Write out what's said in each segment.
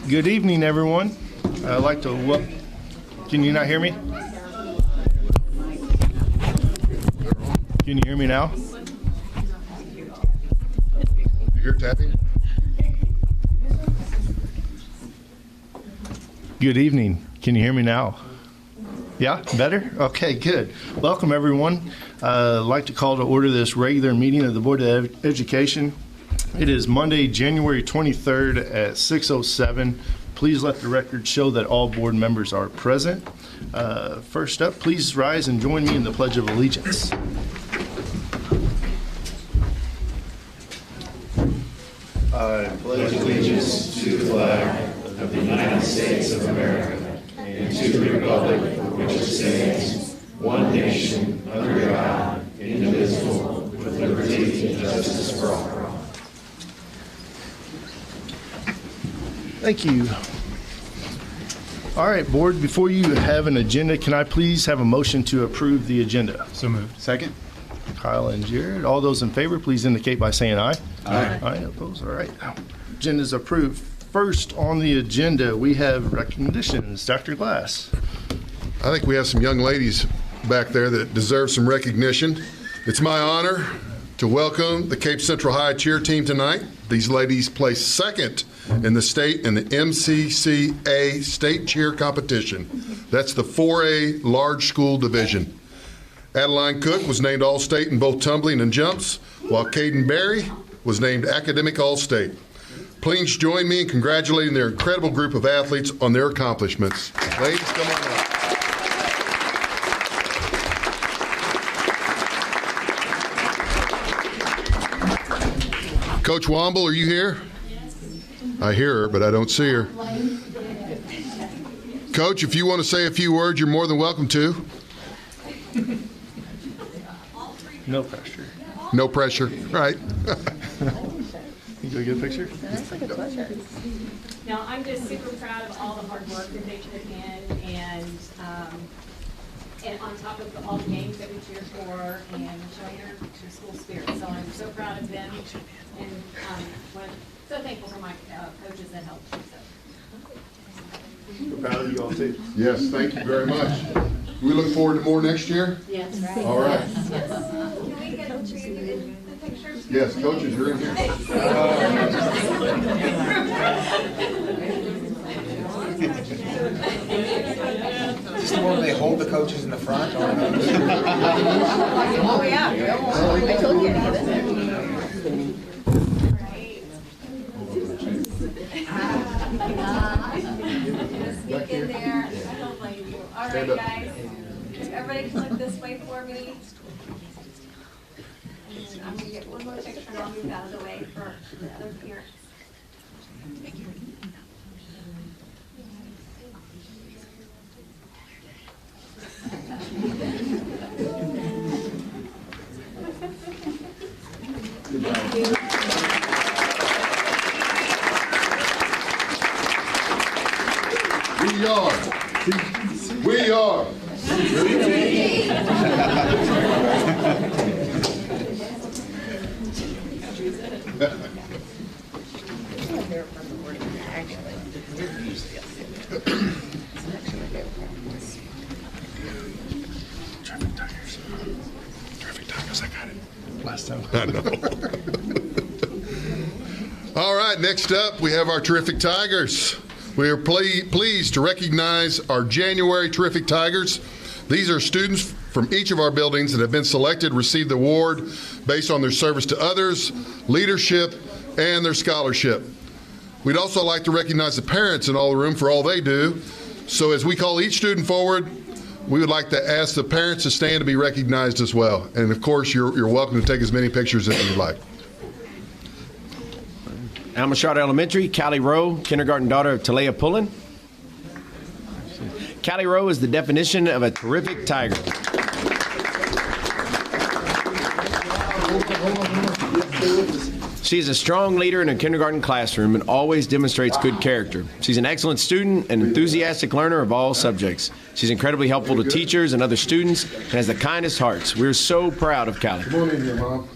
Good evening, everyone. I'd like to can you not hear me? Can you hear me now? You hear tapping? Good evening. Can you hear me now? Yeah, better? Okay, good. Welcome, everyone. I'd like to call to order this regular meeting of the Board of Education. It is Monday, January 23rd at 6:07. Please let the record show that all board members are present. First up, please rise and join me in the Pledge of Allegiance. I pledge allegiance to the flag of the United States of America and to the republic for which it stands, one nation, under God, indivisible, with liberty and justice for all. Thank you. All right, board, before you have an agenda, can I please have a motion to approve the agenda? So moved. Second. Kyle and Jared, all those in favor, please indicate by saying aye. Aye. Aye, opposed, all right. Agenda is approved. First on the agenda, we have recognitions. Dr. Glass. I think we have some young ladies back there that deserve some recognition. It's my honor to welcome the Cape Central High cheer team tonight. These ladies placed second in the state in the MCCA state cheer competition. That's the 4A large school division. Adeline Cook was named All-State in both tumbling and jumps, while Caden Berry was named Academic All-State. Please join me in congratulating their incredible group of athletes on their accomplishments. Ladies, come on up. Coach Womble, are you here? I hear her, but I don't see her. Coach, if you want to say a few words, you're more than welcome to. No pressure. No pressure, right? You go get a picture? That's like a pleasure. No, I'm just super proud of all the hard work that they put in, and on top of all the games that we cheered for, and showing their school spirit. So I'm so proud of them, and so thankful for my coaches that helped. We're proud of you all too. Yes, thank you very much. We look forward to more next year? Yes, right. All right. Yes. Can we get the pictures? Yes, coaches, you're in here. Just the one where they hold the coaches in the front? Oh, yeah. I told you to get it. Sneak in there. I don't blame you. All right, guys. Everybody can look this way for me. And I'm going to get one more picture and I'll move out of the way for the other parents. We are. Traffic Tigers, I got it last time. I know. All right, next up, we have our Terrific Tigers. We are pleased to recognize our January Terrific Tigers. These are students from each of our buildings that have been selected to receive the award based on their service to others, leadership, and their scholarship. We'd also like to recognize the parents in all the room for all they do. So as we call each student forward, we would like to ask the parents to stand to be recognized as well. And of course, you're welcome to take as many pictures as you'd like. Almashard Elementary, Callie Rowe, kindergarten daughter of Talea Pullen. Callie Rowe is the definition of a terrific tiger. She is a strong leader in a kindergarten classroom and always demonstrates good character. She's an excellent student and enthusiastic learner of all subjects. She's incredibly helpful to teachers and other students and has the kindest hearts. We're so proud of Callie. Come on in here, Mom.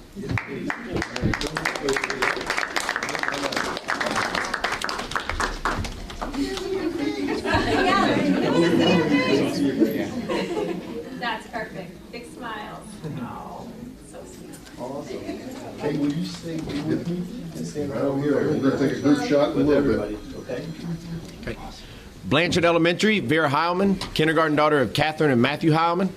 Right over here. We're going to take a group shot in a little bit. Okay. Blanchard Elementary, Vera Heilman, kindergarten daughter of Catherine and Matthew Heilman.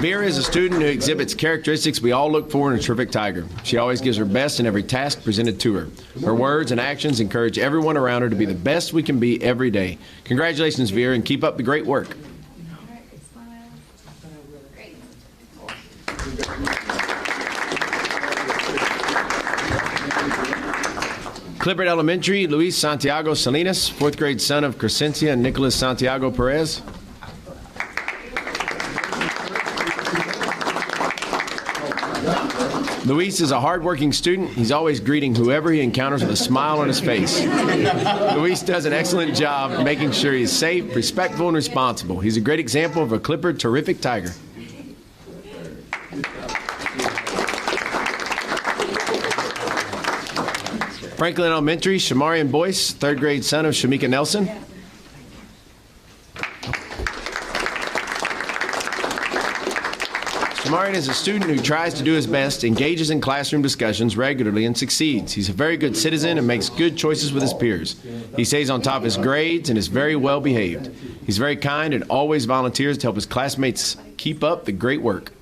Vera is a student who exhibits characteristics we all look for in a terrific tiger. She always gives her best in every task presented to her. Her words and actions encourage everyone around her to be the best we can be every day. Congratulations, Vera, and keep up the great work. Clifford Elementary, Luis Santiago Salinas, fourth grade son of Crescencia and Nicholas Santiago Perez. Luis is a hardworking student. He's always greeting whoever he encounters with a smile on his face. Luis does an excellent job making sure he's safe, respectful, and responsible. He's a great example of a Clifford terrific tiger. Franklin Elementary, Shamarian Boyce, third grade son of Shamika Nelson. Shamarian is a student who tries to do his best, engages in classroom discussions regularly, and succeeds. He's a very good citizen and makes good choices with his peers. He stays on top of his grades and is very well behaved. He's very kind and always volunteers to help his classmates keep up the great work.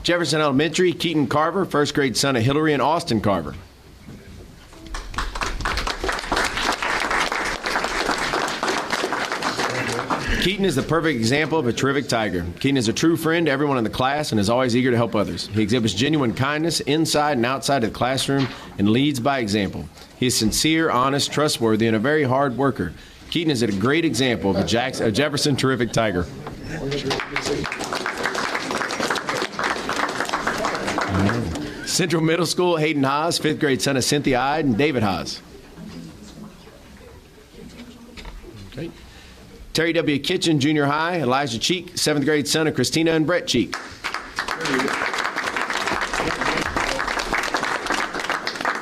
Jefferson Elementary, Keaton Carver, first grade son of Hillary and Austin Carver. Keaton is the perfect example of a terrific tiger. Keaton is a true friend to everyone in the class and is always eager to help others. He exhibits genuine kindness inside and outside of the classroom and leads by example. He is sincere, honest, trustworthy, and a very hard worker. Keaton is a great example of a Jefferson terrific tiger. Central Middle School, Hayden Haas, fifth grade son of Cynthia Ide and David Haas. Okay. Terry W. Kitchen, Junior High, Elijah Cheek, seventh grade son of Christina and Brett Cheek.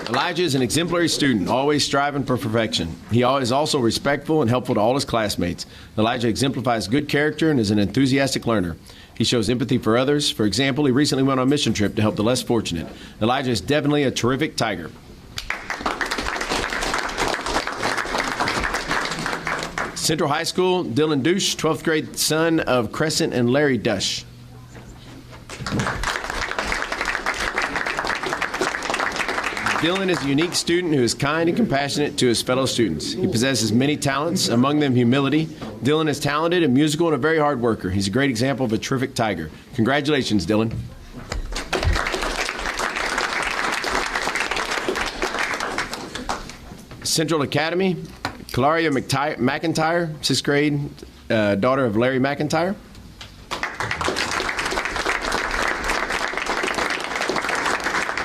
Elijah is an exemplary student, always striving for perfection. He is also respectful and helpful to all his classmates. Elijah exemplifies good character and is an enthusiastic learner. He shows empathy for others. For example, he recently went on a mission trip to help the less fortunate. Elijah is definitely a terrific tiger. Central High School, Dylan Douche, 12th grade son of Crescent and Larry Dush. Dylan is a unique student who is kind and compassionate to his fellow students. He possesses many talents, among them humility. Dylan is talented and musical and a very hard worker. He's a great example of a terrific tiger. Congratulations, Dylan. Central Academy, Claria McIntyre, 6th grade, daughter of Larry McIntyre.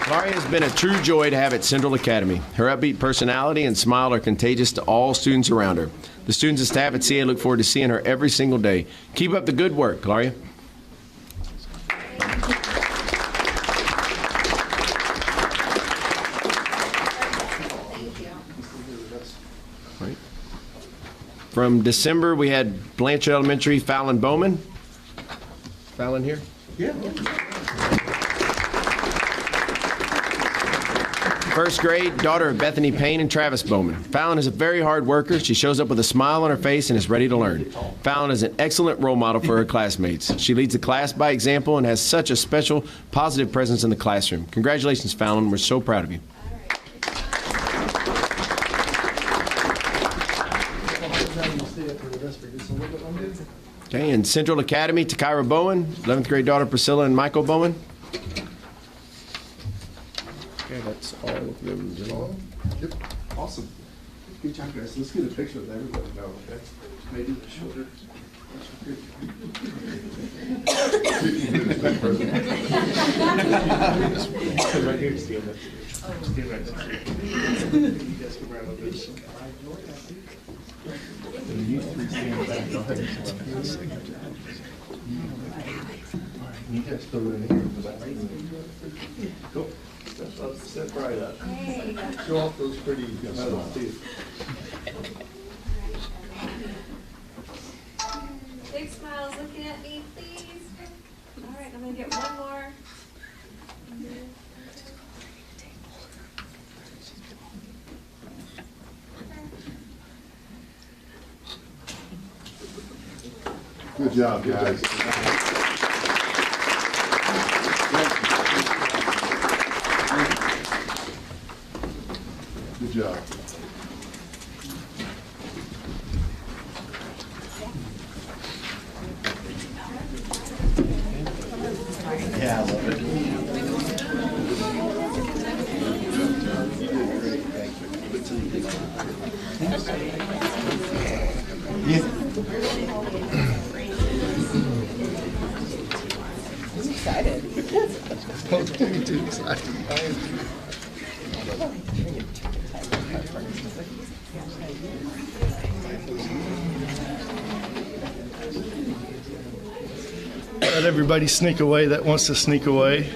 Claria has been a true joy to have at Central Academy. Her upbeat personality and smile are contagious to all students around her. The students and staff at CA look forward to seeing her every single day. Keep up the good work, Claria. Right. From December, we had Blanchard Elementary, Fallon Bowman. Fallon here? Yeah. First grade, daughter of Bethany Payne and Travis Bowman. Fallon is a very hard worker. She shows up with a smile on her face and is ready to learn. Fallon is an excellent role model for her classmates. She leads the class by example and has such a special, positive presence in the classroom. Congratulations, Fallon. We're so proud of you. Okay, and Central Academy, Takira Bowen, 11th grade daughter Priscilla and Michael Bowen. Okay, that's all of them. Yep. Awesome. Good job, guys. Let's get a picture of everybody now, okay? Maybe the shoulder. Right here, Steve. Steve right there. You guys can grab a bit. You three stand back. Go ahead. You guys throw it in here. Cool. Step right up. Hey, Show off those pretty medals too. big smiles looking at me, please. All right, I'm gonna get one more. Good job, guys. Good job. Yeah, I love it. Don't be too excited. Let everybody sneak away that wants to sneak away.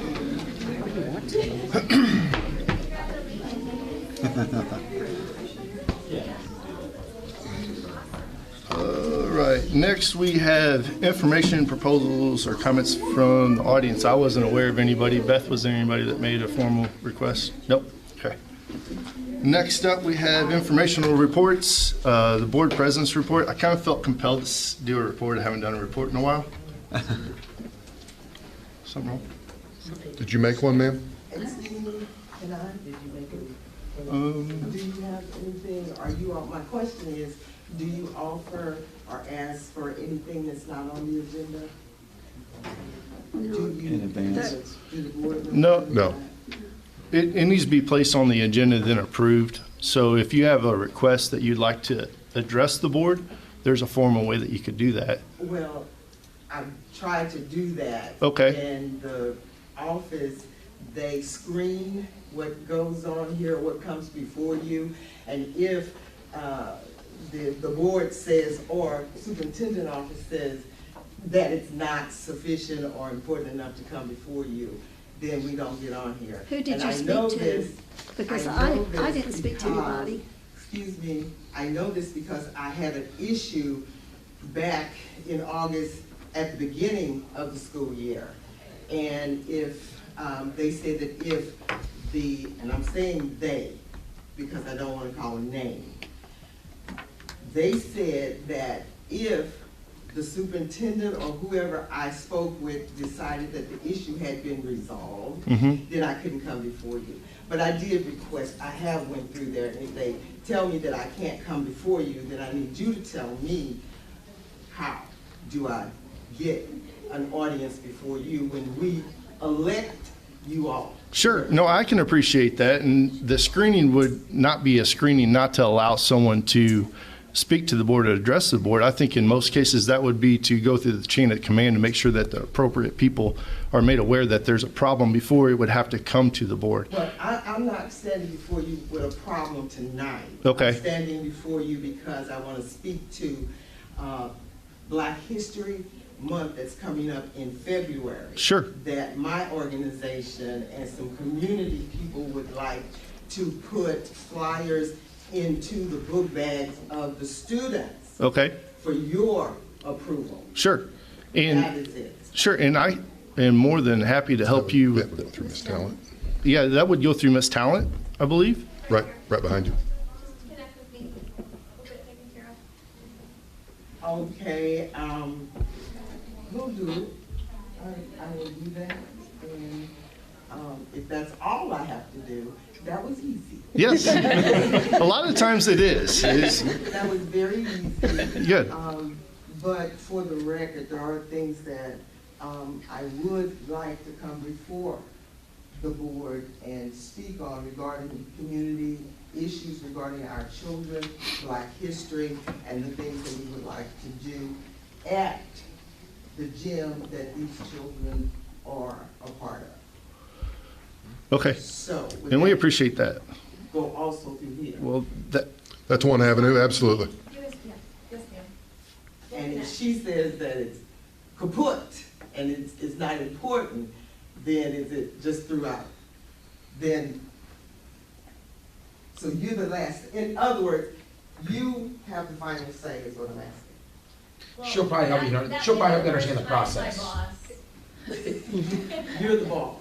All right, next we have information, proposals, or comments from the audience. I wasn't aware of anybody. Beth, was there anybody that made a formal request? Nope, okay. Next up, we have informational reports, the board president's report. I kind of felt compelled to do a report. I haven't done a report in a while. Something wrong? Did you make one, ma'am? Excuse me, can I, did you make it? Do you have anything, are you, my question is, do you offer or ask for anything that's not on the agenda? Do you? In advance. Do the board members No. do No. that? It needs to be placed on the agenda, then approved. So if you have a request that you'd like to address the board, there's a formal way that you could do that. Well, I've tried to do that. Okay. And the office, they screen what goes on here, what comes before you. And if the board says, or superintendent office says that it's not sufficient or important enough to come before you, then we don't get on here. Who did And you I speak know to? this- Because know I this didn't speak to because- anybody. Excuse me, I know this because I had an issue back in August at the beginning of the school year. And if, they said that if the, and I'm saying they, because I don't want to call a name. They said that if the superintendent or whoever I spoke with decided that the issue had been resolved, then I couldn't come before you. But I did request, I have went through there, and if they tell me that I can't come before you, then I need you to tell me how do I get an audience before you when we elect you all. Sure. No, I can appreciate that. And the screening would not be a screening not to allow someone to speak to the board or address the board. I think in most cases that would be to go through the chain of command to make sure that the appropriate people are made aware that there's a problem before it would have to come to the board. But I'm not standing before you with a problem tonight. Okay. I'm standing before you because I want to speak to Black History Month that's coming up in February. Sure. That my organization and some community people would like to put flyers into the book bags of the students Okay. for your approval. Sure. That And is it. sure. And I am more than happy to help you. Yeah, we're going through Miss Talent. Yeah, that would go through Miss Talent, I believe. Right behind you. Just connect with me. We'll get it taken care of. Okay, we'll do it. I will do that. And if that's all I have to do, that was easy. Yes. A lot of times it is. That was very easy. Good. But for the record, there are things that I would like to come before the board and speak on regarding community issues regarding our children, Black history, and the things that we would like to do at the gym that these children are a part of. Okay. So, with And we that, appreciate that. go also through here. Well, that, That's one avenue, absolutely. Yes, ma'am. And if she says that it's kaput and it's not important, then is it just throughout? then, so you're the last. In other words, you have the final say is what I'm asking. She'll probably help you, she'll probably help you understand the process. You're the boss.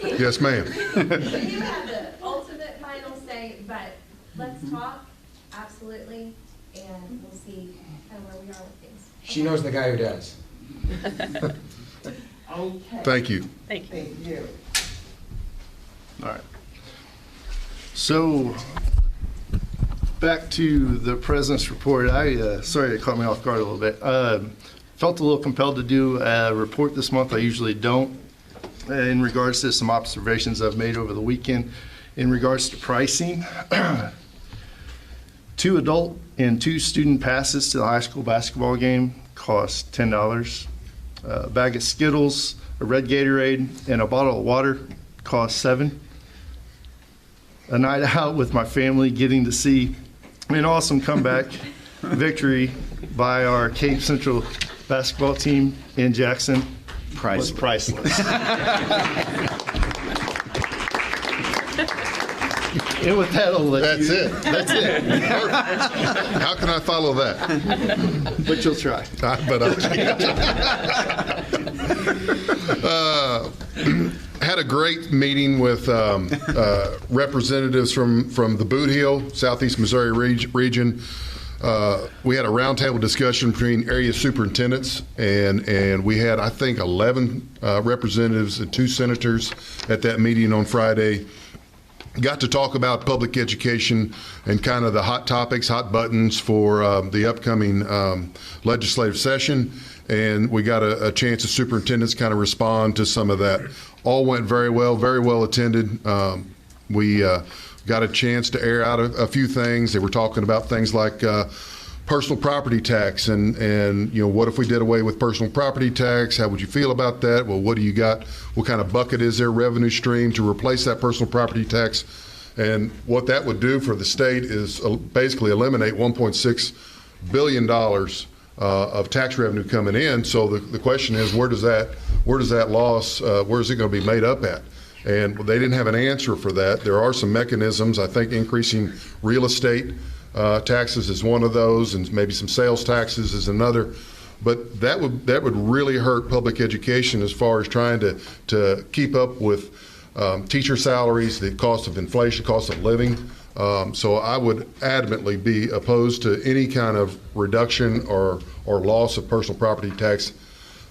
Yes, ma'am. You have the ultimate final say, but let's talk, absolutely, and we'll see kind of where we are with things. She knows the guy who does. Okay. Thank you. Thank you. All right. So, back to the president's report. Sorry it caught me off guard a little bit. Felt a little compelled to do a report this month. I usually don't. In regards to some observations I've made over the weekend. In regards to pricing, 2 adult and 2 student passes to the high school basketball game cost $10. A bag of Skittles, a red Gatorade, and a bottle of water cost $7. A night out with my family, getting to see an awesome comeback victory by our Cape Central basketball team in Jackson was priceless. And with that, I'll let That's you. it. That's it. Perfect. How can I follow that? But you'll try. But had a great meeting with representatives from the Boot Heel, Southeast Missouri region. We had a roundtable discussion between area superintendents, and we had, I think, 11 representatives and 2 senators at that meeting on Friday. Got to talk about public education and kind of the hot topics, hot buttons for the upcoming legislative session. And we got a chance as superintendents kind of respond to some of that. All went very well attended. We got a chance to air out a few things. They were talking about things like personal property tax and you know, what if we did away with personal property tax? How would you feel about that? Well, what do you got? What kind of bucket is there, revenue stream to replace that personal property tax? And what that would do for the state is basically eliminate $1.6 billion of tax revenue coming in. So the question is, where does that loss, where is it going to be made up at? And they didn't have an answer for that. There are some mechanisms. I think increasing real estate taxes is one of those, and maybe some sales taxes is another. But that would really hurt public education as far as trying to keep up with teacher salaries, the cost of inflation, cost of living. So I would adamantly be opposed to any kind of reduction or loss of personal property tax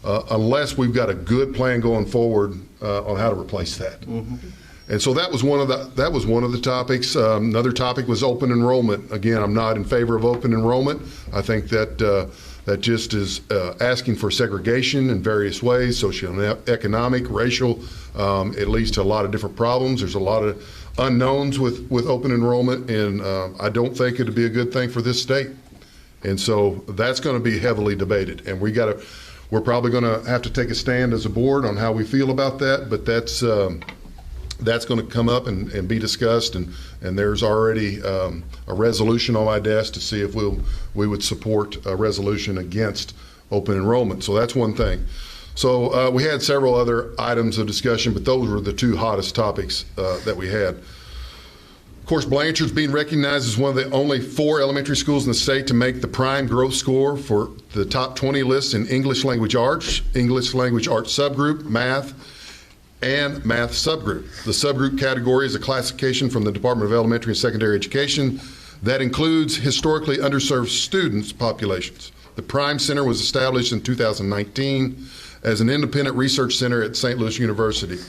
unless we've got a good plan going forward on how to replace that. Mm-hmm. And so that was one of the topics. Another topic was open enrollment. Again, I'm not in favor of open enrollment. I think that that just is asking for segregation in various ways, socioeconomic, racial. It leads to a lot of different problems. There's a lot of unknowns with open enrollment, and I don't think it'd be a good thing for this state. And so that's going to be heavily debated, and we're probably going to have to take a stand as a board on how we feel about that. But that's going to come up and be discussed, and there's already a resolution on my desk to see if we would support a resolution against open enrollment. So that's one thing. So we had several other items of discussion, but those were the 2 hottest topics that we had. Of course, Blanchard's being recognized as one of the only 4 elementary schools in the state to make the prime growth score for the top 20 list in English language arts subgroup, math, and math subgroup. The subgroup category is a classification from the Department of Elementary and Secondary Education that includes historically underserved students populations. The Prime Center was established in 2019 as an independent research center at St. Louis University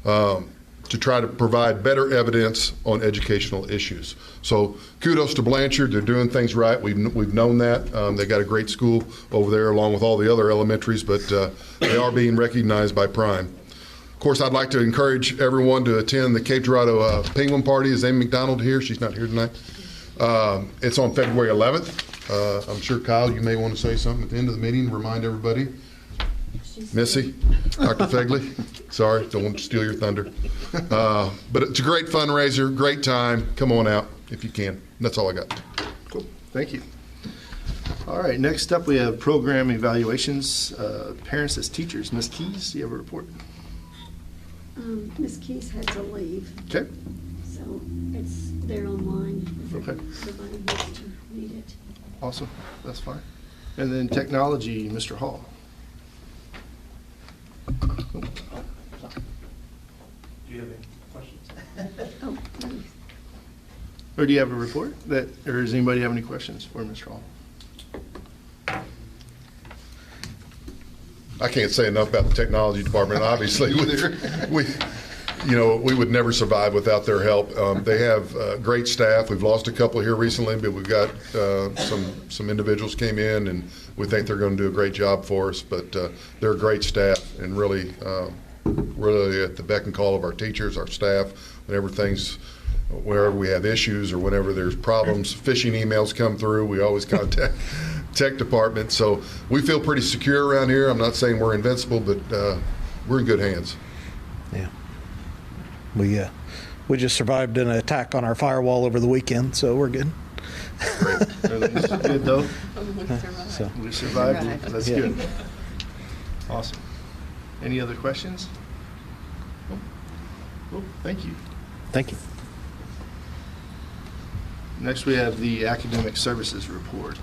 to try to provide better evidence on educational issues. So kudos to Blanchard. They're doing things right. We've known that. They got a great school over there along with all the other elementaries, but they are being recognized by Prime. Of course, I'd like to encourage everyone to attend the Cape Girardeau Penguin Party. Is Amy McDonald here? She's not here tonight. It's on February 11th. I'm sure, Kyle, you may want to say something at the end of the meeting, remind everybody. Missy, Dr. Fegley, sorry, don't want to steal your thunder. But it's a great fundraiser, great time. Come on out if you can. That's all I got. Cool. Thank you. All right, next up we have program evaluations. Parents as teachers. Ms. Keys, do you have a report? Ms. Keys had to leave, Okay. so it's there online if Okay. everybody wants to read it. Awesome. That's fine. And then technology, Mr. Hall. Do you have any questions? Oh, nice. Or do you have a report or does anybody have any questions for Mr. Hall? I can't say enough about the technology department. Obviously, we would never survive without their help. They have great staff. We've lost a couple here recently, but we've got some individuals came in, and we think they're going to do a great job for us. But they're a great staff, and really at the beck and call of our teachers, our staff, whenever we have issues or whenever there's problems, phishing emails come through, we always contact tech department. So we feel pretty secure around here. I'm not saying we're invincible, but we're in good hands. Yeah. We just survived an attack on our firewall over the weekend, so we're good. Everything's good though. So, We survived it. That's Yeah. good. Awesome. Any other questions? Cool. Thank you. thank you. Next, we have the academic services report.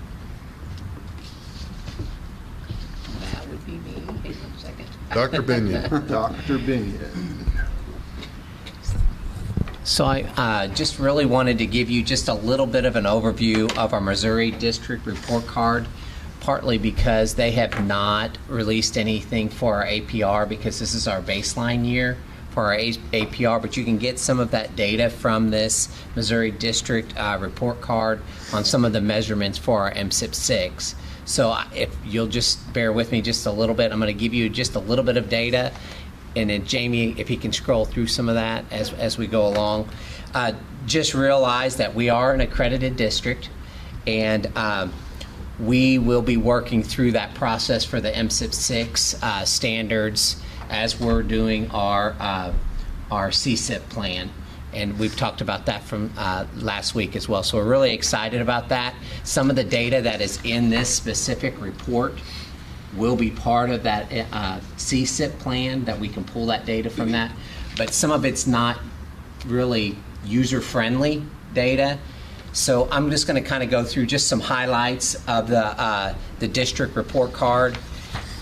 That would be me. Hang on a second. Dr. Binion. Dr. Binion. So I just really wanted to give you just a little bit of an overview of our Missouri District Report Card, partly because they have not released anything for our APR because this is our baseline year for our APR, but you can get some of that data from this Missouri District Report Card on some of the measurements for our MSIP 6. So if you'll just bear with me just a little bit, I'm going to give you just a little bit of data. And then Jamie, if he can scroll through some of that as we go along. Just realize that we are an accredited district, and we will be working through that process for the MSIP 6 standards as we're doing our CSIP plan. And we've talked about that from last week as well. So we're really excited about that. Some of the data that is in this specific report will be part of that CSIP plan, that we can pull that data from that. But some of it's not really user-friendly data. So I'm just going to kind of go through just some highlights of the district report card,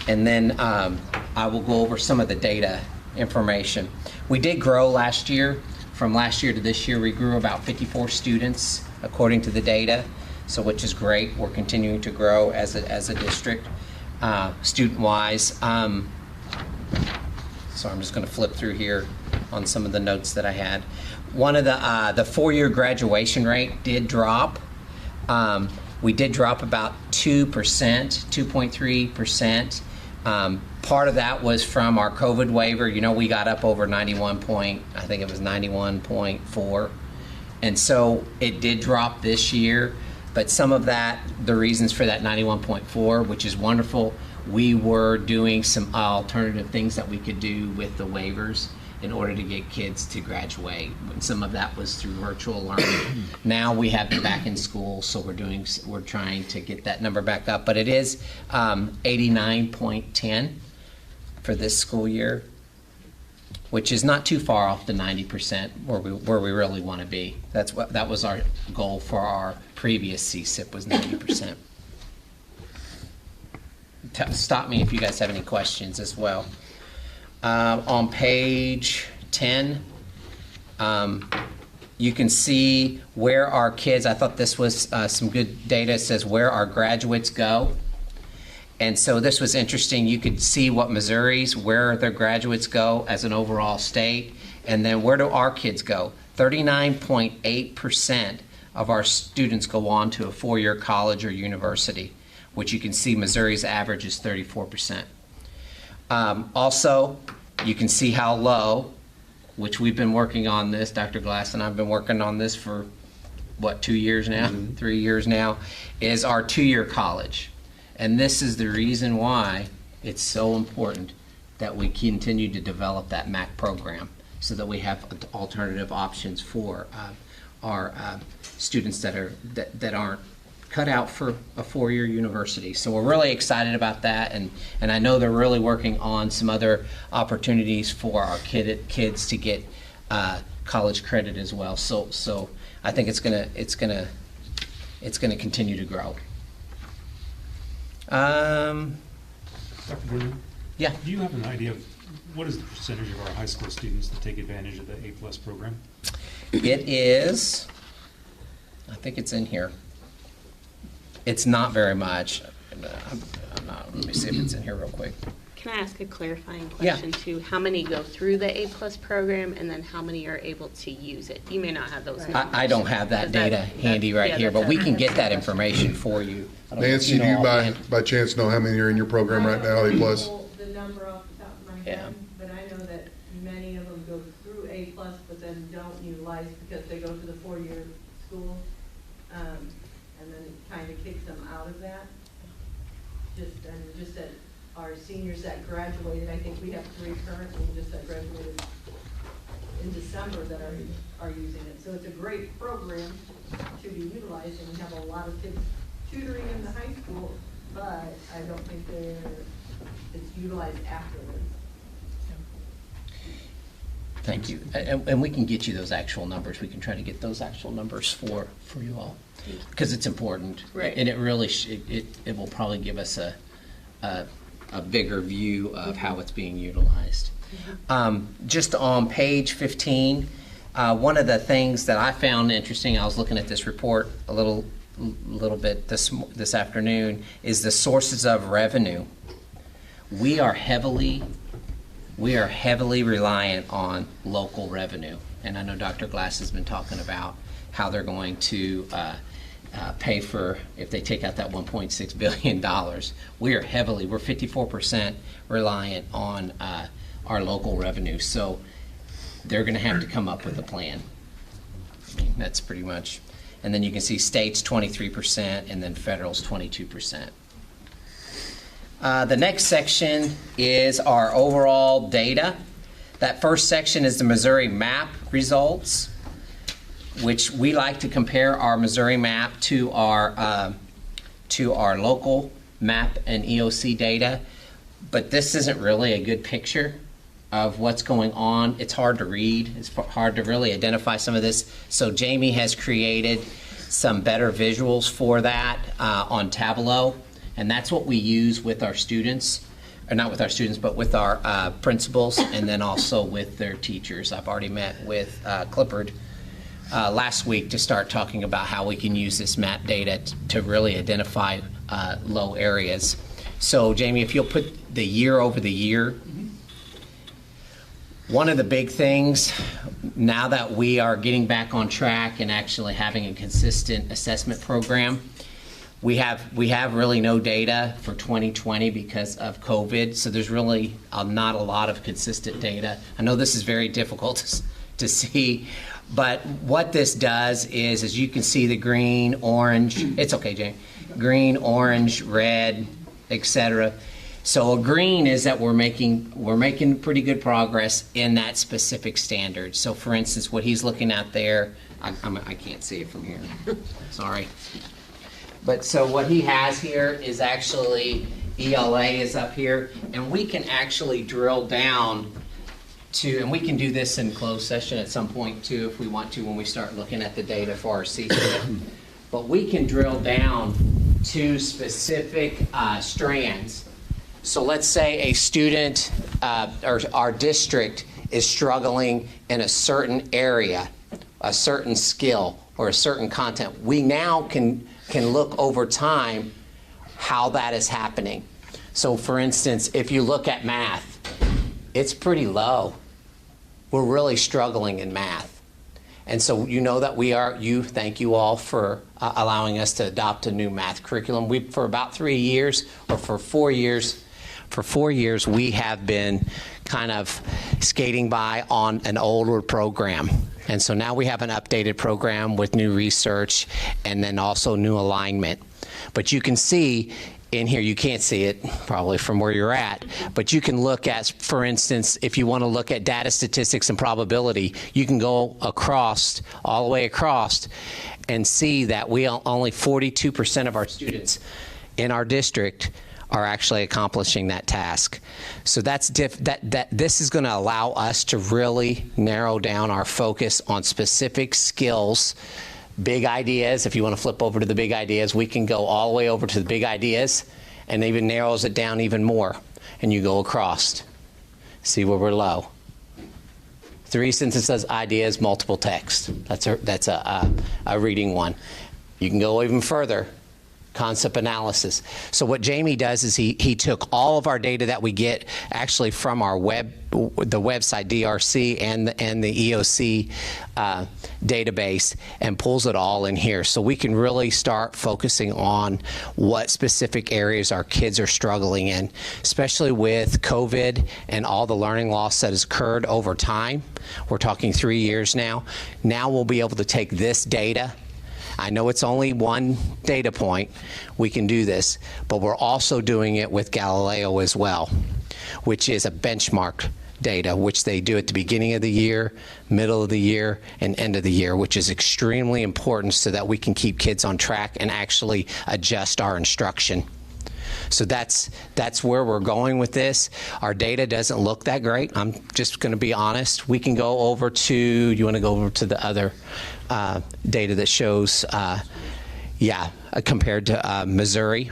and then I will go over some of the data information. We did grow last year. From last year to this year, we grew about 54 students according to the data, so which is great. We're continuing to grow as a district. Student-wise, so I'm just going to flip through here on some of the notes that I had. One of the four-year graduation rate did drop. We did drop about 2%, 2.3%. Part of that was from our COVID waiver. You know, we got up over 91.4, and so it did drop this year. But some of that, the reasons for that 91.4, which is wonderful, we were doing some alternative things that we could do with the waivers in order to get kids to graduate. Some of that was through virtual learning. Now we have them back in school, so we're trying to get that number back up. But it is 89.10 for this school year, which is not too far off the 90% where we really want to be. That was our goal for our previous CSIP, was 90%. Stop me if you guys have any questions as well. On page 10, you can see where our kids, I thought this was some good data. It says where our graduates go. And so this was interesting. You could see what Missouri's, where their graduates go as an overall state, and then where do our kids go? 39.8% of our students go on to a four-year college or university, which you can see Missouri's average is 34%. Also, you can see how low, which we've been working on this, Dr. Glass and I've been working on this for, 2 years now? 3 years now, is our two-year college. And this is the reason why it's so important that we continue to develop that MAC program so that we have alternative options for our students that aren't cut out for a four-year university. So we're really excited about that, and I know they're really working on some other opportunities for our kids to get college credit as well. So I think it's gonna continue to grow. Dr. Bruno? Yeah. Do you have an idea of what is the percentage of our high school students that take advantage of the A+ program? It is, I think it's in here. It's not very much. Let me see if it's in here real quick. Can I ask a clarifying Yeah. question too? How many go through the A+ program, and then how many are able to use it? You may not have those numbers. I don't have that data handy right here, but we can get that information for you. I don't know if Nancy, do know you offhand. by chance know how many are in your program right now, A+? The number off the top of my Yeah. head, but I know that many of them go through A+, but then don't utilize because they go to the four-year school, and then it kind of kicks them out of that. Just that our seniors that graduated, I think we have 3 currently just that graduated in December that are using it. So it's a great program to be utilized, and we have a lot of kids tutoring in the high school, but I don't think it's utilized afterwards. Thank you. And we can get you those actual numbers. We can try to get those actual numbers for you all, because it's important. Right. And it really, it will probably give us a bigger view of how it's being utilized. Just on page 15, one of the things that I found interesting, I was looking at this report a little bit this afternoon, is the sources of revenue. We are heavily reliant on local revenue. And I know Dr. Glass has been talking about how they're going to pay for, if they take out that $1.6 billion. We're 54% reliant on our local revenue. So they're going to have to come up with a plan. I mean, that's pretty much. And then you can see states 23% and then federal's 22%. The next section is our overall data. That first section is the Missouri map results, which we like to compare our Missouri map to our local map and EOC data. But this isn't really a good picture of what's going on. It's hard to read. It's hard to really identify some of this. So Jamie has created some better visuals for that on Tableau. And that's what we use with our students, or not with our students, but with our principals, and then also with their teachers. I've already met with Clifford last week to start talking about how we can use this map data to really identify low areas. So Jamie, if you'll put the year over the year. One of the big things, now that we are getting back on track and actually having a consistent assessment program, we have really no data for 2020 because of COVID, so there's really not a lot of consistent data. I know this is very difficult to see, but what this does is, as you can see, the green, orange, it's okay, Jane, green, orange, red, etc. So a green is that we're making pretty good progress in that specific standard. So for instance, what he's looking at there, I can't see it from here, sorry. But so what he has here is actually ELA is up here, and we can actually drill down to, and we can do this in closed session at some point too if we want to when we start looking at the data for our CSIP. But we can drill down to specific strands. So let's say a student or our district is struggling in a certain area, a certain skill, or a certain content. We now can look over time how that is happening. So for instance, if you look at math, it's pretty low. We're really struggling in math. And so you know that thank you all for allowing us to adopt a new math curriculum. For about 3 years, or for 4 years, we have been kind of skating by on an older program. And so now we have an updated program with new research and then also new alignment. But you can see in here, you can't see it probably from where you're at, but you can look at, for instance, if you want to look at data statistics and probability, you can go across, all the way across, and see that we only 42% of our students in our district are actually accomplishing that task. So that's this is going to allow us to really narrow down our focus on specific skills. Big ideas, if you want to flip over to the big ideas, we can go all the way over to the big ideas, and even narrows it down even more. And you go across. See where we're low. 3 sentences, ideas, multiple text. That's a reading one. You can go even further. Concept analysis. So what Jamie does is he took all of our data that we get actually from our the website DRC and the EOC database, and pulls it all in here, so we can really start focusing on what specific areas our kids are struggling in, especially with COVID and all the learning loss that has occurred over time. We're talking 3 years now. Now we'll be able to take this data. I know it's only one data point. We can do this, but we're also doing it with Galileo as well, which is a benchmark data, which they do at the beginning of the year, middle of the year, and end of the year, which is extremely important so that we can keep kids on track and actually adjust our instruction. So that's where we're going with this. Our data doesn't look that great. I'm just going to be honest. We can go over to, you want to go over to the other data that shows, compared to Missouri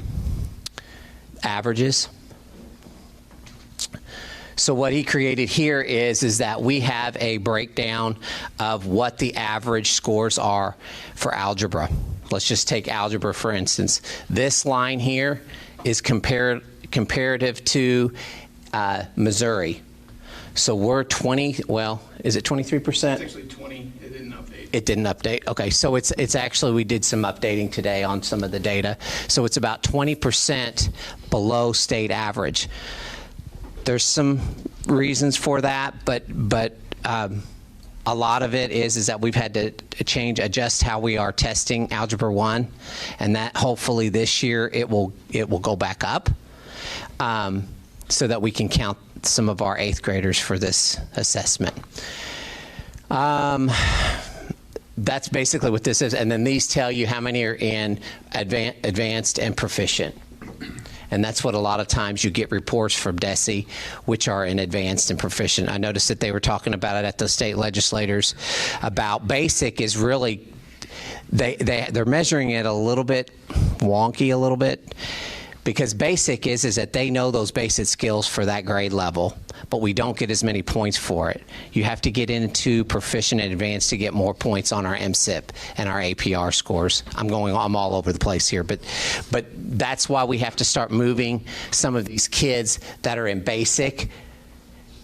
averages. So what he created here is that we have a breakdown of what the average scores are for algebra. Let's just take algebra, for instance. This line here is comparative to Missouri. So we're 20, well, is it 23%? It's actually 20. It didn't update. It didn't update. Okay, so it's actually, we did some updating today on some of the data. So it's about 20% below state average. There's some reasons for that, but a lot of it is that we've had to adjust how we are testing Algebra 1, and that hopefully this year it will go back up, so that we can count some of our 8th graders for this assessment. That's basically what this is, and then these tell you how many are in advanced and proficient. And that's what a lot of times you get reports from DESE, which are in advanced and proficient. I noticed that they were talking about it at the state legislators about basic is really, they're measuring it a little bit wonky a little bit, because basic is that they know those basic skills for that grade level, but we don't get as many points for it. You have to get into proficient and advanced to get more points on our MSIP and our APR scores. I'm all over the place here, but that's why we have to start moving some of these kids that are in basic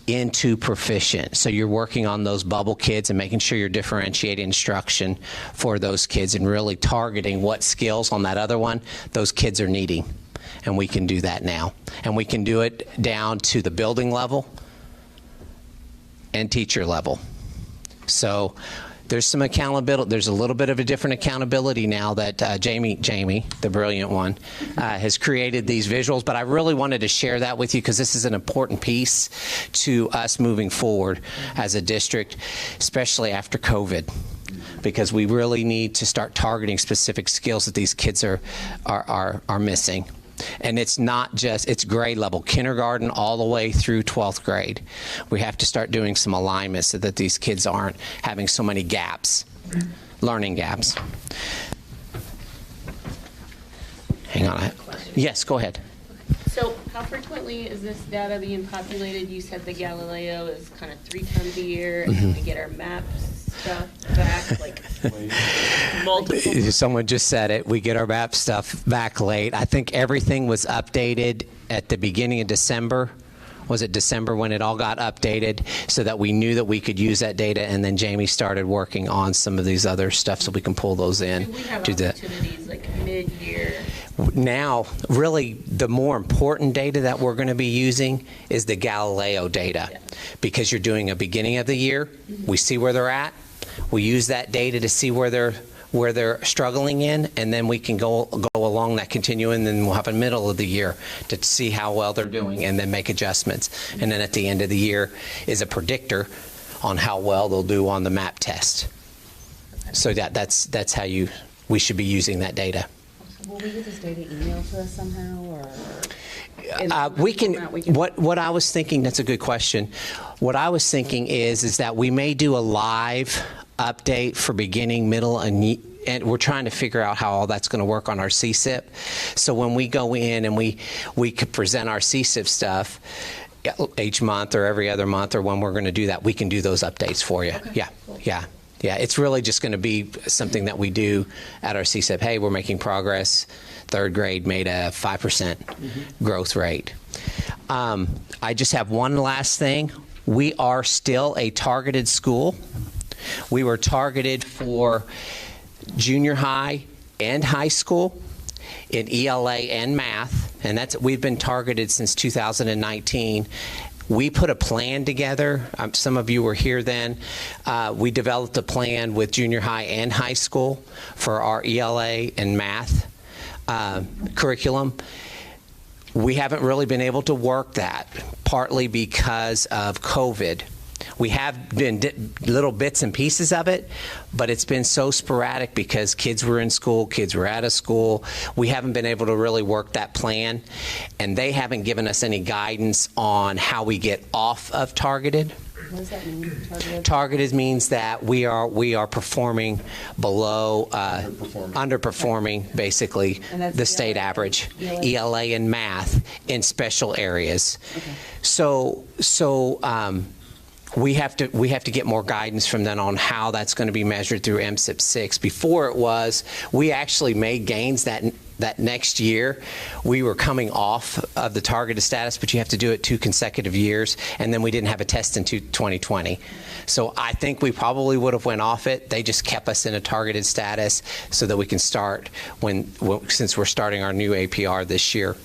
into proficient. So you're working on those bubble kids and making sure you're differentiating instruction for those kids and really targeting what skills on that other one those kids are needing. And we can do that now. And we can do it down to the building level and teacher level. So there's some accountability. There's a little bit of a different accountability now that Jamie, the brilliant one, has created these visuals. But I really wanted to share that with you because this is an important piece to us moving forward as a district, especially after COVID, because we really need to start targeting specific skills that these kids are missing. And it's not just, it's grade level, kindergarten all the way through 12th grade. We have to start doing some alignment so that these kids aren't having so many gaps, learning gaps. Hang on. Yes, go ahead. So how frequently is this data being populated? You said the Galileo is kind of 3 times a year, and then we get our maps stuff back, like multiple. Someone just said it. We get our map stuff back late. I think everything was updated at the beginning of December. Was it December when it all got updated so that we knew that we could use that data, and then Jamie started working on some of these other stuff so we can pull those in. Do we have opportunities like mid-year? Now, really, the more important data that we're going to be using is the Galileo data, because you're doing a beginning of the year. We see where they're at. We use that data to see where where they're struggling in, and then we can go along that continuum, and then we'll have a middle of the year to see how well they're doing and then make adjustments. And then at the end of the year is a predictor on how well they'll do on the MAP test. So that's how we should be using that data. Will we get this data emailed to us somehow, or? We can. What I was thinking. That's a good question. What I was thinking is that we may do a live update for beginning, middle, and we're trying to figure out how all that's going to work on our CSIP. So when we go in and we could present our CSIP stuff each month or every other month, or when we're going to do that, we can do those updates for you. Okay. Yeah, cool. Yeah. It's really just going to be something that we do at our CSIP. Hey, we're making progress. Third grade made a 5% growth rate. I just have one last thing. We are still a targeted school. We were targeted for junior high and high school in ELA and math, and we've been targeted since 2019. We put a plan together. Some of you were here then. We developed a plan with junior high and high school for our ELA and math curriculum. We haven't really been able to work that, partly because of COVID. We have been little bits and pieces of it, but it's been so sporadic because kids were in school, kids were out of school. We haven't been able to really work that plan, and they haven't given us any guidance on how we get off of targeted. What does that mean, targeted? Targeted means that we are performing below, underperforming basically the state average, ELA and math in special areas. Okay. So we have to get more guidance from them on how that's going to be measured through MSIP 6. Before we actually made gains that next year. We were coming off of the targeted status, but you have to do it 2 consecutive years, and then we didn't have a test in 2020. So I think we probably would have went off it. They just kept us in a targeted status so that we can start since we're starting our new APR this year.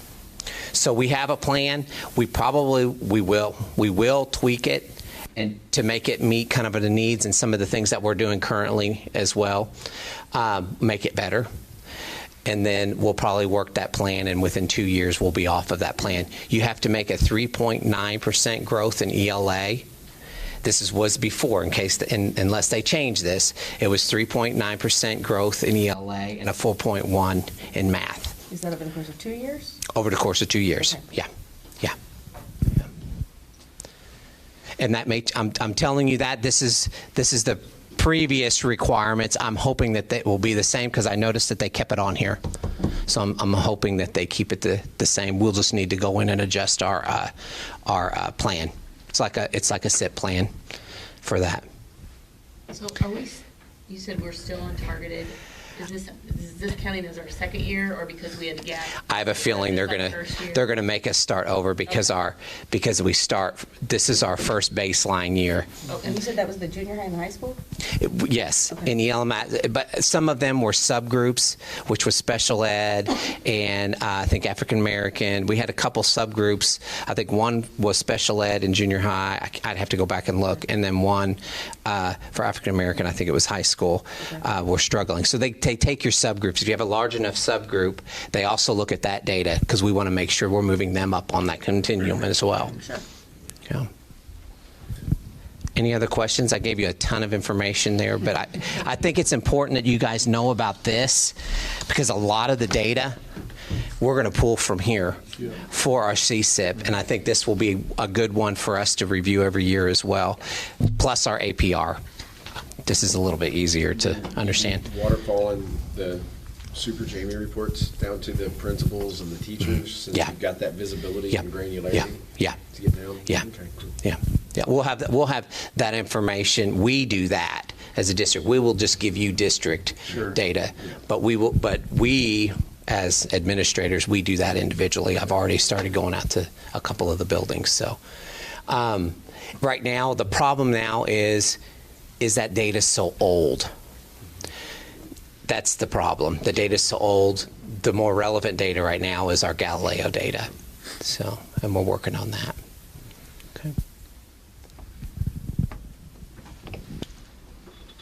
So we have a plan. We will tweak it and to make it meet kind of the needs and some of the things that we're doing currently as well, make it better. And then we'll probably work that plan, and within 2 years we'll be off of that plan. You have to make a 3.9% growth in ELA. This was before, unless they change this, it was 3.9% growth in ELA and a 4.1 in math. Is that over the course of 2 years? Over the course of 2 years, okay. Yeah. And I'm telling you that this is the previous requirements. I'm hoping that they will be the same because I noticed that they kept it on here. So I'm hoping that they keep it the same. We'll just need to go in and adjust our plan. It's like a SIP plan for that. So you said we're still on targeted. Is this counting as our second year, or because we had a gap? I have a feeling they're gonna make us start over because this is our first baseline year. Okay. And you said that was the junior high and high school? Yes, okay. In ELMAT, but some of them were subgroups, which was special ed and I think African American. We had a couple subgroups. I think one was special ed in junior high. I'd have to go back and look, and then one for African American. I think it was high school. Okay. Were struggling. So they take your subgroups. If you have a large enough subgroup, they also look at that data because we want to make sure we're moving them up on that continuum as well. Sure. Yeah. Any other questions? I gave you a ton of information there, but I think it's important that you guys know about this because a lot of the data we're going to pull from here for our CSIP, and I think this will be a good one for us to review every year as well, plus our APR. This is a little bit easier to understand. Waterfall and the Super Jamie reports down to the principals and the teachers, since you've got that visibility and granularity. Yeah. To get down. Yeah. Okay, cool. Yeah. We'll have that information. We do that as a district. We will just give you district data, but we as administrators, we do that individually. I've already started going out to a couple of the buildings. So right now, the problem now is that data is so old. That's the problem. The data is so old. The more relevant data right now is our Galileo data. So, and we're working on that. Okay.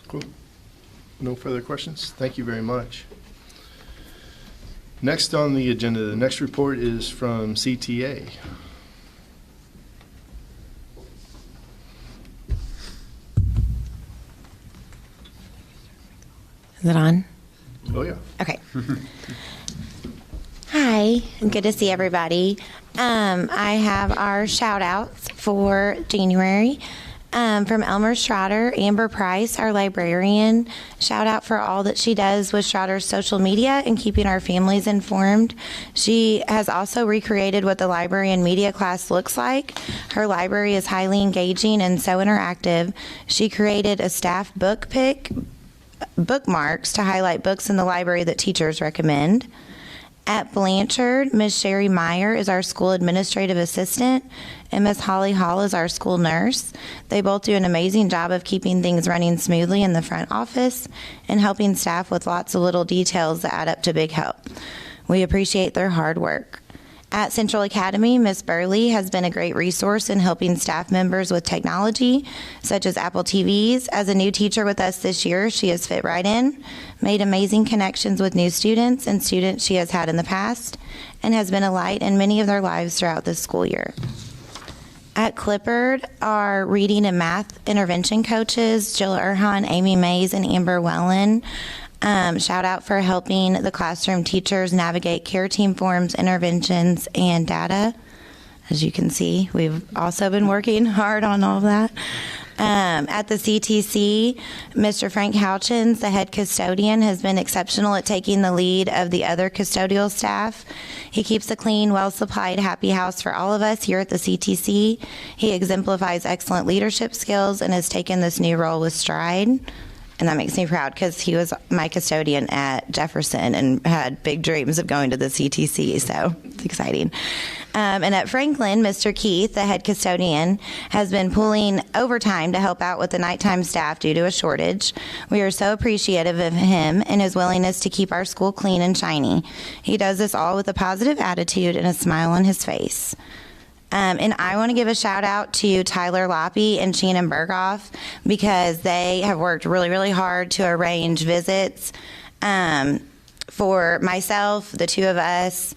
Cool. No further questions? Thank you very much. Next on the agenda, the next report is from CTA. Is it on? Oh, yeah. Okay. Hi, good to see everybody. I have our shout outs for January from Elmer Schroeder, Amber Price, our librarian. Shout out for all that she does with Schroeder's social media and keeping our families informed. She has also recreated what the library and media class looks like. Her library is highly engaging and so interactive. She created a staff book pick bookmarks to highlight books in the library that teachers recommend. At Blanchard, Ms. Sherry Meyer is our school administrative assistant, and Ms. Holly Hall is our school nurse. They both do an amazing job of keeping things running smoothly in the front office and helping staff with lots of little details that add up to big help. We appreciate their hard work. At Central Academy, Ms. Burley has been a great resource in helping staff members with technology, such as Apple TVs. As a new teacher with us this year, she has fit right in, made amazing connections with new students and students she has had in the past, and has been a light in many of their lives throughout this school year. At Clippard, our reading and math intervention coaches, Jill Erhan, Amy Mays, and Amber Wellen, shout out for helping the classroom teachers navigate care team forms, interventions, and data. As you can see, we've also been working hard on all of that. At the CTC, Mr. Frank Houchins, the head custodian, has been exceptional at taking the lead of the other custodial staff. He keeps a clean, well-supplied, happy house for all of us here at the CTC. He exemplifies excellent leadership skills and has taken this new role with stride. And that makes me proud because he was my custodian at Jefferson and had big dreams of going to the CTC, so it's exciting. And at Franklin, Mr. Keith, the head custodian, has been pulling overtime to help out with the nighttime staff due to a shortage. We are so appreciative of him and his willingness to keep our school clean and shiny. He does this all with a positive attitude and a smile on his face. And I want to give a shout out to Tyler Loppy and Shannon Berghoff because they have worked really, really hard to arrange visits for myself, the two of us,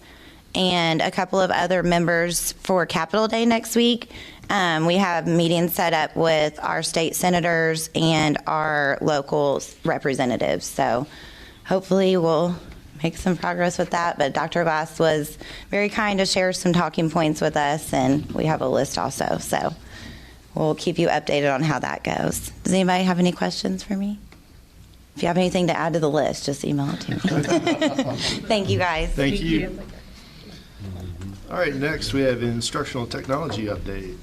and a couple of other members for Capitol Day next week. We have meetings set up with our state senators and our local representatives. So hopefully we'll make some progress with that, but Dr. Glass was very kind to share some talking points with us, and we have a list also, so we'll keep you updated on how that goes. Does anybody have any questions for me? If you have anything to add to the list, just email it to me. Thank you, guys. Thank you. All right, next we have instructional technology update.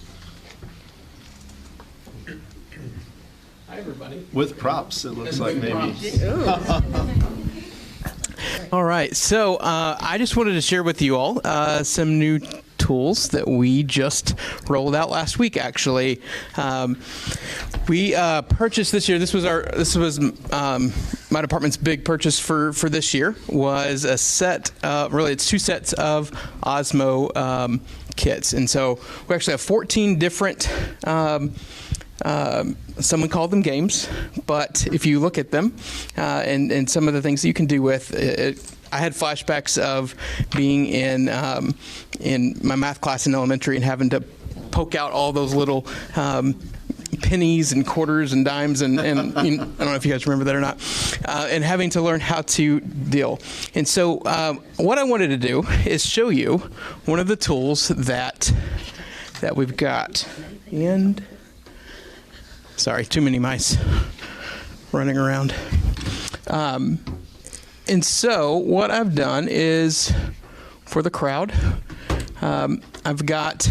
Hi, everybody. With props, it looks like maybe. All right, so I just wanted to share with you all some new tools that we just rolled out last week. Actually, we purchased this year. This was my department's big purchase for this year. Was a set. Really, it's two sets of Osmo kits, and so we actually have 14 different. Someone called them games, but if you look at them and some of the things that you can do with it, I had flashbacks of being in my math class in elementary and having to poke out all those little pennies and quarters and dimes and I don't know if you guys remember that or not, and having to learn how to deal. And so what I wanted to do is show you one of the tools that we've got. And sorry, too many mice running around. And so what I've done is, for the crowd, I've got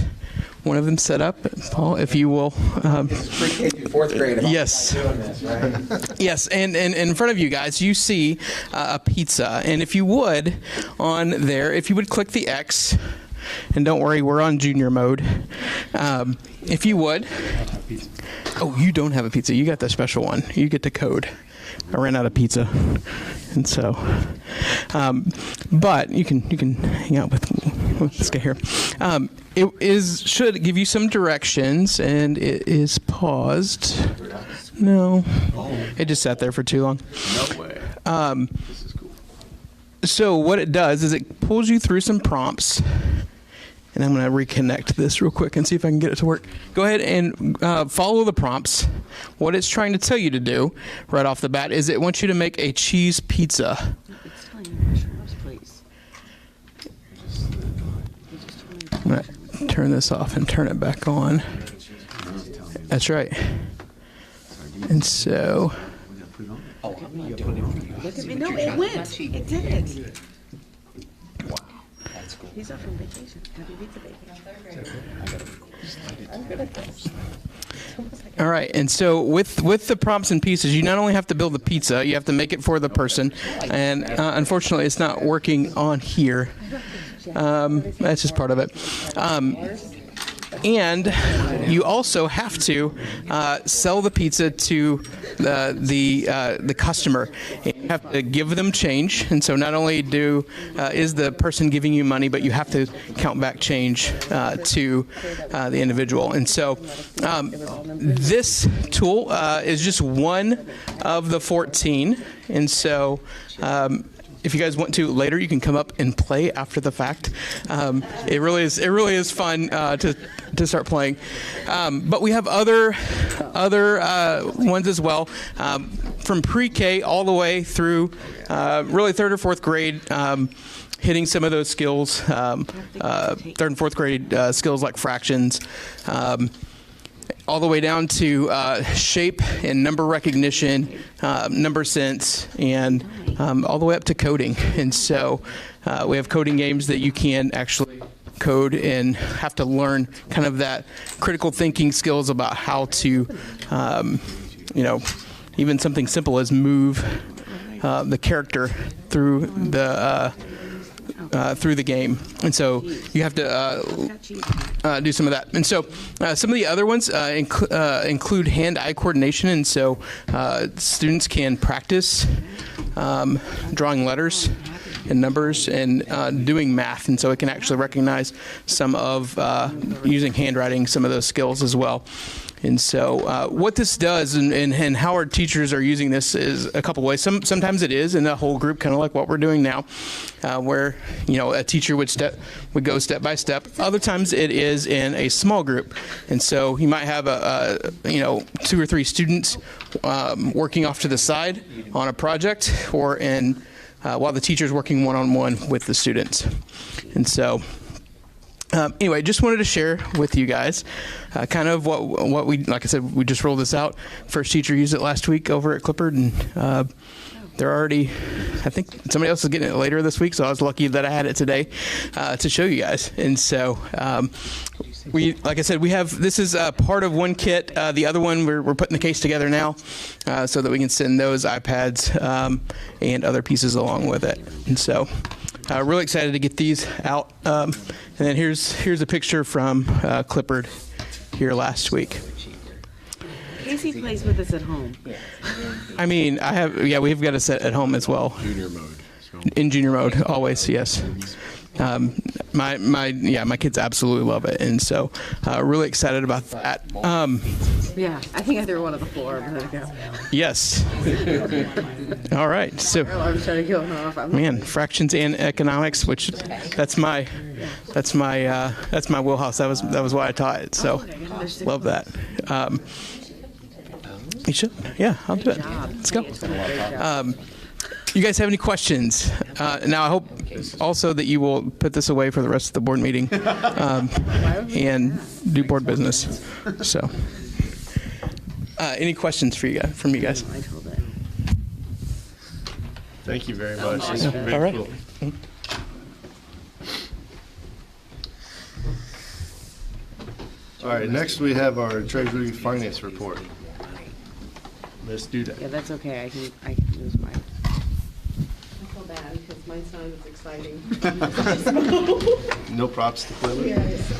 one of them set up. Paul, if you will. It's pre-K through fourth grade. Yes. Doing this, right? Yes, and in front of you guys, you see a pizza. And if you would, on there, if you would click the X, and don't worry, we're on junior mode. If you would. Oh, you don't have a pizza. You got the special one. You get the code. I ran out of pizza, and so. But you can hang out with this guy here. It should give you some directions, and it is paused. No. It just sat there for too long. No way. This is cool. So what it does is it pulls you through some prompts. And I'm going to reconnect this real quick and see if I can get it to work. Go ahead and follow the prompts. What it's trying to tell you to do right off the bat is it wants you to make a cheese pizza. It's telling you to wash your house, please. I'm going to turn this off and turn it back on. That's right. And so... Look at me. No, it went. It did it. He's off on vacation. Happy pizza baby. I'm good at this. All right, and so with the prompts and pieces, you not only have to build the pizza, you have to make it for the person, and unfortunately, it's not working on here. That's just part of it. And you also have to sell the pizza to the customer. You have to give them change, and so not only is the person giving you money, but you have to count back change to the individual. And so this tool is just one of the 14, and so. If you guys want to later, you can come up and play after the fact. It really is fun to start playing. But we have other ones as well, from pre-K all the way through really third or fourth grade. Hitting some of those skills, third and fourth grade skills like fractions. All the way down to shape and number recognition, number sense, and all the way up to coding. And so we have coding games that you can actually code and have to learn kind of that critical thinking skills about how to, even something simple as move the character through the game. And so you have to do some of that. And so some of the other ones include hand-eye coordination. And so students can practice drawing letters and numbers and doing math. And so it can actually recognize some of using handwriting, some of those skills as well. And so what this does and how our teachers are using this is a couple ways. Sometimes it is in a whole group, kind of like what we're doing now, where a teacher would go step by step. Other times it is in a small group. And so you might have 2 or 3 students working off to the side on a project, or while the teacher's working one-on-one with the students. And so anyway, just wanted to share with you guys kind of what we, like I said, we just rolled this out. First teacher used it last week over at Clippard, and they're already, I think somebody else is getting it later this week, so I was lucky that I had it today to show you guys. And so like I said, this is part of one kit. The other one, we're putting the case together now so that we can send those iPads and other pieces along with it. And so really excited to get these out. And then here's a picture from Clippard here last week. Casey plays with us at home. I mean, we've got a set at home as well. Junior mode. In junior mode, always, yes. My kids absolutely love it, and so really excited about that. Yeah, I think I threw one on the floor a minute ago. Yes. All right. So, man, fractions and economics, which that's my wheelhouse. That was why I taught it. So, love that. You should. Yeah, I'll do it. Let's go. You guys have any questions? Now, I hope also that you will put this away for the rest of the board meeting and do board business. So, any questions from you guys? Thank you very much. This is very All right. cool. All right, next we have our Treasury Finance Report. Let's do that. Yeah, that's okay. I can use mine. I feel bad because mine's not as exciting. No props to play with? Yes.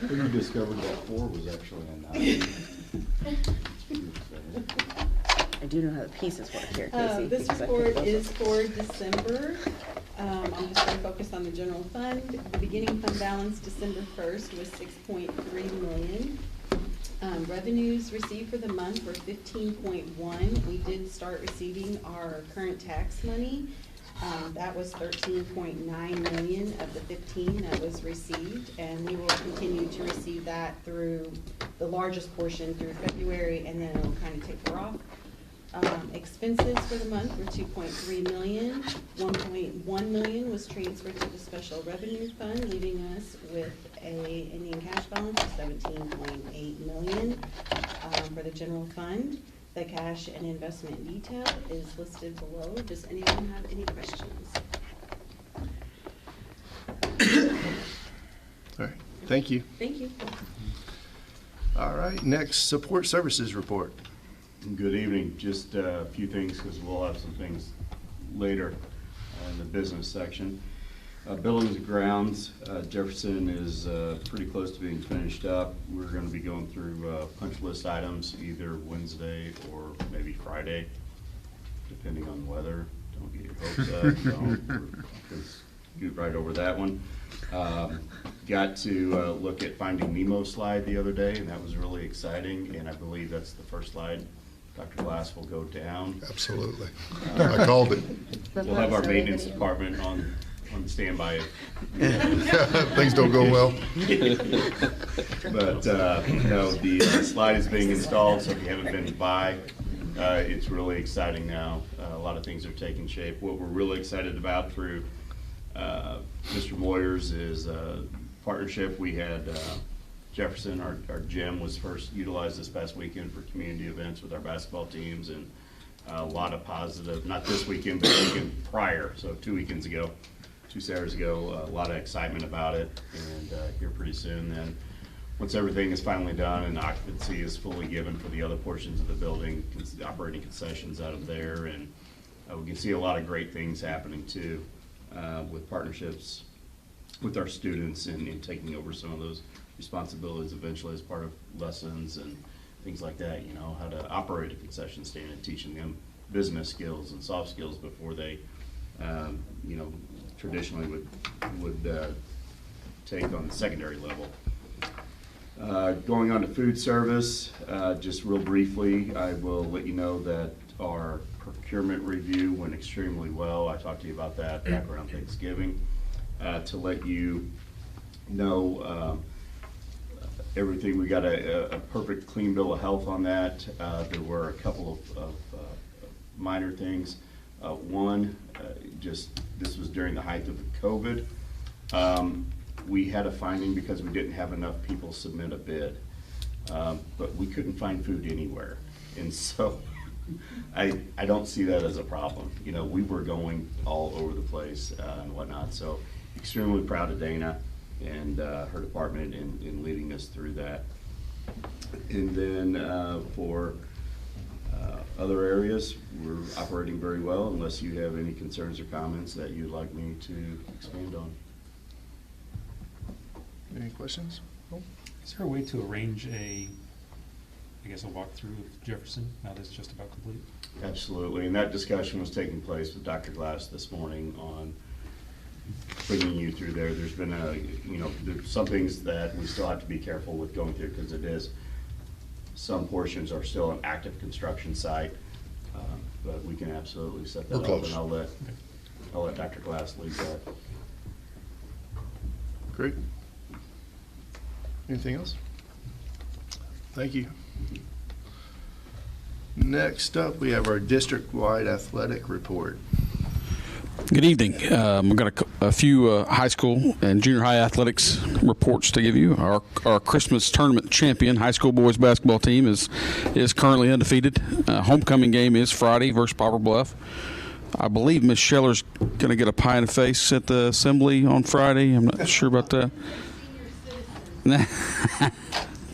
We discovered that 4 was actually in that. I do know how the pieces work here, Casey. This because I report picked those is up. for December. I'm just going to focus on the general fund. The beginning fund balance December 1st was $6.3 million. Revenues received for the month were 15.1. We did start receiving our current tax money. That was 13.9 million of the 15 that was received, and we will continue to receive that through the largest portion through February, and then it'll kind of taper off. Expenses for the month were 2.3 million. 1.1 million was transferred to the special revenue fund, leaving us with a ending cash balance of 17.8 million for the general fund. The cash and investment detail is listed below. Does anyone have any questions? All right, thank you. Thank you. All right, next, support services report. Good evening. Just a few things because we'll have some things later in the business section. Buildings and grounds, Jefferson is pretty close to being finished up. We're going to be going through punch list items either Wednesday or maybe Friday, depending on the weather. Don't get your hopes up, because get right over that one. Got to look at Finding Nemo slide the other day, and that was really exciting, and I believe that's the first slide Dr. Glass will go down. Absolutely. I called it. We'll have our maintenance department on standby. Things don't go well. But no, the slide is being installed, so if you haven't been by, it's really exciting now. A lot of things are taking shape. What we're really excited about through Mr. Moyers is partnership. We had Jefferson, our gym was first utilized this past weekend for community events with our basketball teams, and a lot of positive, not this weekend, but the weekend prior, so 2 weekends ago, 2 Saturdays ago, a lot of excitement about it, and here pretty soon then, once everything is finally done and occupancy is fully given for the other portions of the building, operating concessions out of there, and we can see a lot of great things happening too, with partnerships with our students and taking over some of those responsibilities eventually as part of lessons and things like that, you know, how to operate a concession stand and teaching them business skills and soft skills before they, you know, traditionally would take on the secondary level. Going on to food service, just real briefly, I will let you know that our procurement review went extremely well. I talked to you about that back around Thanksgiving. To let you know everything, we got a perfect clean bill of health on that. There were a couple of minor things. One, just this was during the height of the COVID. We had a finding because we didn't have enough people submit a bid, but we couldn't find food anywhere. And so I don't see that as a problem. You know, we were going all over the place and whatnot. So extremely proud of Dana and her department in leading us through that. And then for other areas, we're operating very well, unless you have any concerns or comments that you'd like me to expand on. Any questions? Is there a way to arrange a walkthrough of Jefferson now that it's just about complete? Absolutely, and that discussion was taking place with Dr. Glass this morning on bringing you through there. There's been there's some things that we still have to be careful with going through because it is, some portions are still an active construction site, but we can absolutely set that up, and I'll let Dr. Glass lead that. Great. Anything else? Thank you. Next up, we have our district-wide athletic report. Good evening. We've got a few high school and junior high athletics reports to give you. Our Christmas tournament champion high school boys basketball team is currently undefeated. Homecoming game is Friday versus Poplar Bluff. I believe Miss Scheller's going to get a pie in the face at the assembly on Friday. I'm not sure about that.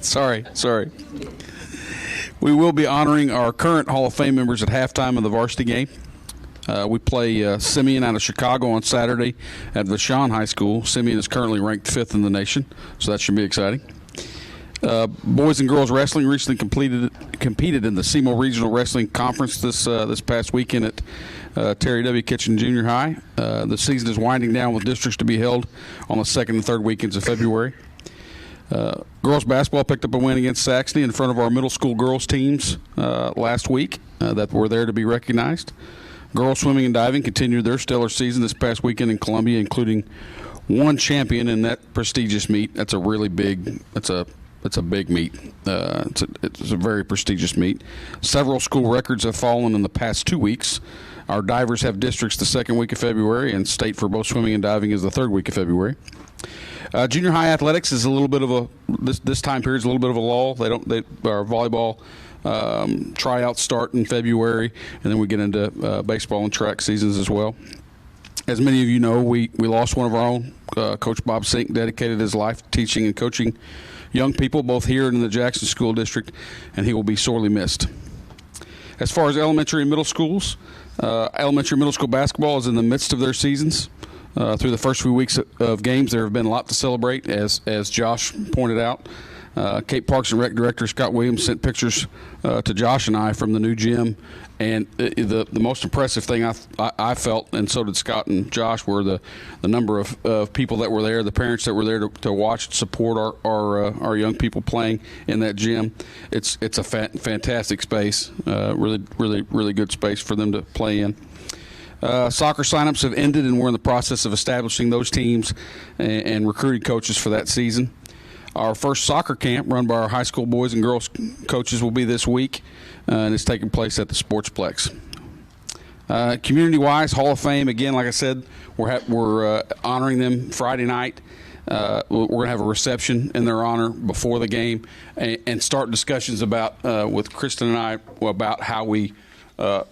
Sorry. We will be honoring our current Hall of Fame members at halftime of the varsity game. We play Simeon out of Chicago on Saturday at Vashon High School. Simeon is currently ranked 5th in the nation, so that should be exciting. Boys and girls wrestling recently competed in the Seymour Regional Wrestling Conference this past weekend at Terry W. Kitchen Junior High. The season is winding down with districts to be held on the 2nd and 3rd weekends of February. Girls basketball picked up a win against Saxony in front of our middle school girls teams last week that were there to be recognized. Girls swimming and diving continued their stellar season this past weekend in Columbia, including one champion in that prestigious meet. That's a really big. It's a big meet. It's a very prestigious meet. Several school records have fallen in the past 2 weeks. Our divers have districts the second week of February, and state for both swimming and diving is the third week of February. Junior high athletics is a little bit of this time period is a little bit of a lull. Our volleyball tryouts start in February, and then we get into baseball and track seasons as well. As many of you know, we lost one of our own. Coach Bob Sink dedicated his life to teaching and coaching young people, both here and in the Jackson School District, and he will be sorely missed. As far as elementary and middle schools, elementary and middle school basketball is in the midst of their seasons. Through the first few weeks of games, there have been a lot to celebrate, as Josh pointed out. Cape Parks and Rec Director Scott Williams sent pictures to Josh and I from the new gym, and the most impressive thing I felt, and so did Scott and Josh, were the number of people that were there, the parents that were there to watch, support our young people playing in that gym. It's a fantastic space, really good space for them to play in. Soccer signups have ended, and we're in the process of establishing those teams and recruiting coaches for that season. Our first soccer camp, run by our high school boys and girls coaches, will be this week, and it's taking place at the Sportsplex. Community-wise, Hall of Fame, again, like I said, we're honoring them Friday night. We're going to have a reception in their honor before the game and start discussions about with Kristen and I about how we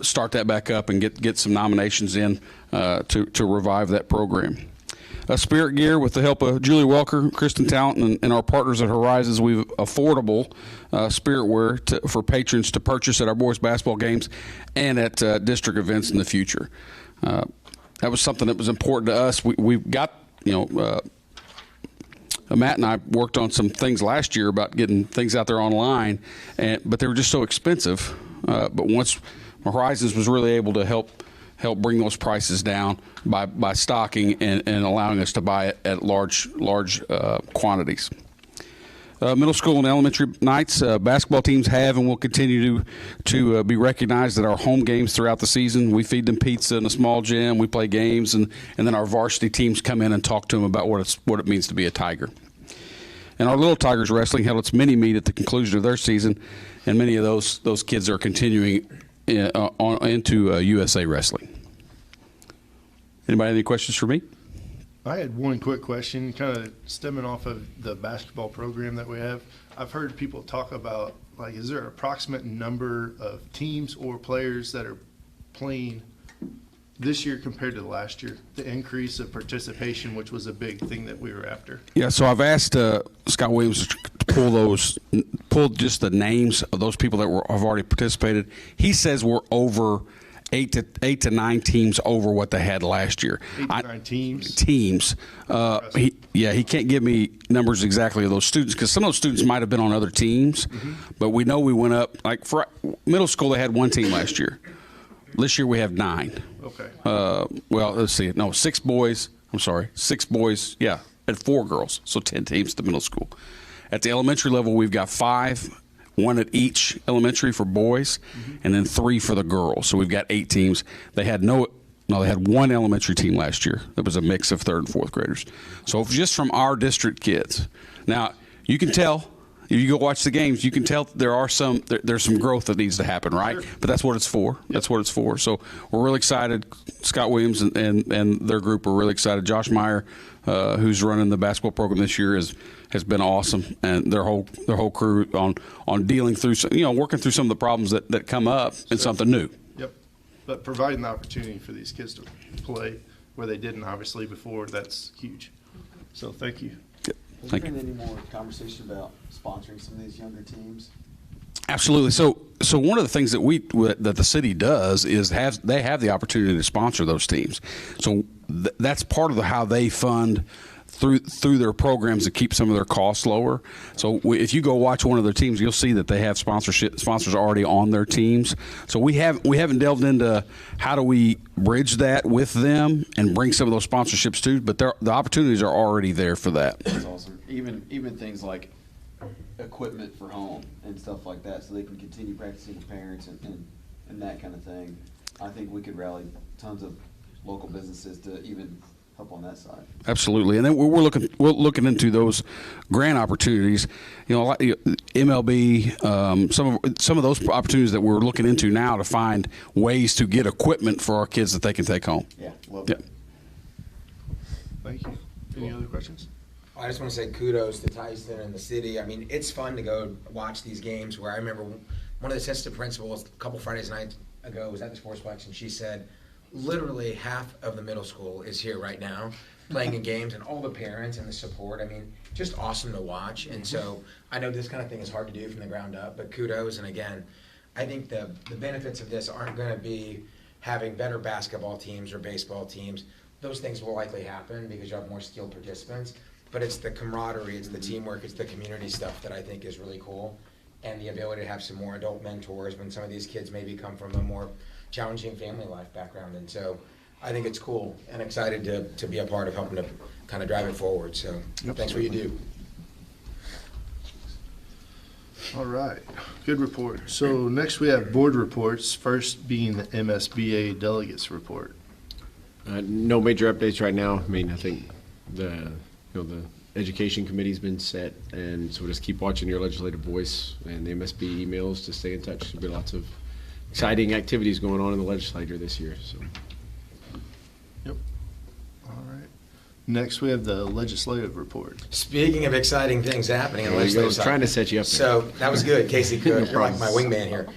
start that back up and get some nominations in to revive that program. Spirit Gear, with the help of Julie Welker, Kristen Talent, and our partners at Horizons, we've affordable spirit wear for patrons to purchase at our boys' basketball games and at district events in the future. That was something that was important to us. We've got, Matt and I worked on some things last year about getting things out there online, but they were just so expensive. But once Horizons was really able to help bring those prices down by stocking and allowing us to buy it at large quantities. Middle school and elementary nights, basketball teams have and will continue to be recognized at our home games throughout the season. We feed them pizza in a small gym. We play games, and then our varsity teams come in and talk to them about what it means to be a Tiger. And our Little Tigers Wrestling held its mini meet at the conclusion of their season, and many of those kids are continuing into USA Wrestling. Anybody have any questions for me? I had one quick question, kind of stemming off of the basketball program that we have. I've heard people talk about, is there an approximate number of teams or players that are playing this year compared to last year? The increase of participation, which was a big thing that we were after. Yeah, so I've asked Scott Williams to pull just the names of those people that have already participated. He says we're over 8 to 9 teams over what they had last year. 8 to 9 teams. He can't give me numbers exactly of those students because some of those students might have been on other teams, but we know we went up. Like for middle school, they had 1 team last year. This year we have 9. Okay. Well, let's see. No, 6 boys. I'm sorry, 6 boys. Yeah, and 4 girls. So 10 teams at the middle school. At the elementary level, we've got 5. 1 at each elementary for boys, and then 3 for the girls. So we've got 8 teams. They had they had 1 elementary team last year. That was a mix of 3rd and 4th graders. So just from our district kids. Now, you can tell, if you go watch the games, you can tell there's some growth that needs to happen, right? Sure. But that's what it's for. Yep. That's what it's for. So we're really excited. Scott Williams and their group are really excited. Josh Meyer, who's running the basketball program this year, has been awesome, and their whole crew on dealing through working through some of the problems that come up and something new. Yep, but providing the opportunity for these kids to play where they didn't obviously before, that's huge. So thank you. Yep. Has there been any more conversation about sponsoring some of these younger teams? Absolutely. So one of the things that the city does is they have the opportunity to sponsor those teams. So that's part of how they fund through their programs to keep some of their costs lower. So if you go watch one of their teams, you'll see that they have sponsors already on their teams. So we haven't delved into how do we bridge that with them and bring some of those sponsorships too. But the opportunities are already there for that. That's awesome. Even things like equipment for home and stuff like that, so they can continue practicing with parents and that kind of thing. I think we could rally tons of local businesses to even help on that side. Absolutely, and then we're looking into those grant opportunities. Like MLB, some of those opportunities that we're looking into now to find ways to get equipment for our kids that they can take home. Yeah, love it. Thank you. Any other questions? I just want to say kudos to Tyson and the city. I mean, it's fun to go watch these games where I remember one of the assistant principals a couple Fridays nights ago was at the Sportsplex, and she said, literally half of the middle school is here right now playing in games, and all the parents and the support. I mean, just awesome to watch. And so I know this kind of thing is hard to do from the ground up, but kudos. And again, I think the benefits of this aren't going to be having better basketball teams or baseball teams. Those things will likely happen because you have more skilled participants, but it's the camaraderie, it's the teamwork, it's the community stuff that I think is really cool, and the ability to have some more adult mentors when some of these kids maybe come from a more challenging family life background. And so I think it's cool and excited to be a part of helping to kind of drive it forward. So thanks for what you do. All right, good report. So next we have board reports, first being the MSBA delegates report. No major updates right now. I mean, I think the education committee's been set, and so we'll just keep watching your legislative voice and the MSB emails to stay in touch. There'll be lots of exciting activities going on in the legislature this year. So. Yep. All right. Next, we have the legislative report. Speaking of exciting things happening in the legislative side. Trying to set you up there. So that was good, Casey. Good. You're like my wingman here.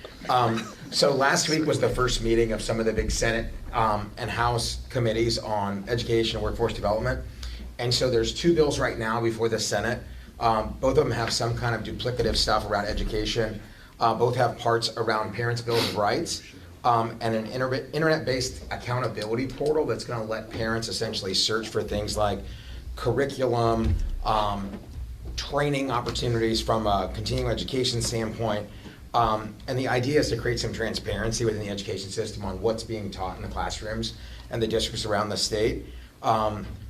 So last week was the first meeting of some of the big Senate and House committees on education and workforce development. And so there's two bills right now before the Senate. Both of them have some kind of duplicative stuff around education. Both have parts around parents' bills of rights and an internet-based accountability portal that's going to let parents essentially search for things like curriculum, training opportunities from a continuing education standpoint. And the idea is to create some transparency within the education system on what's being taught in the classrooms and the districts around the state.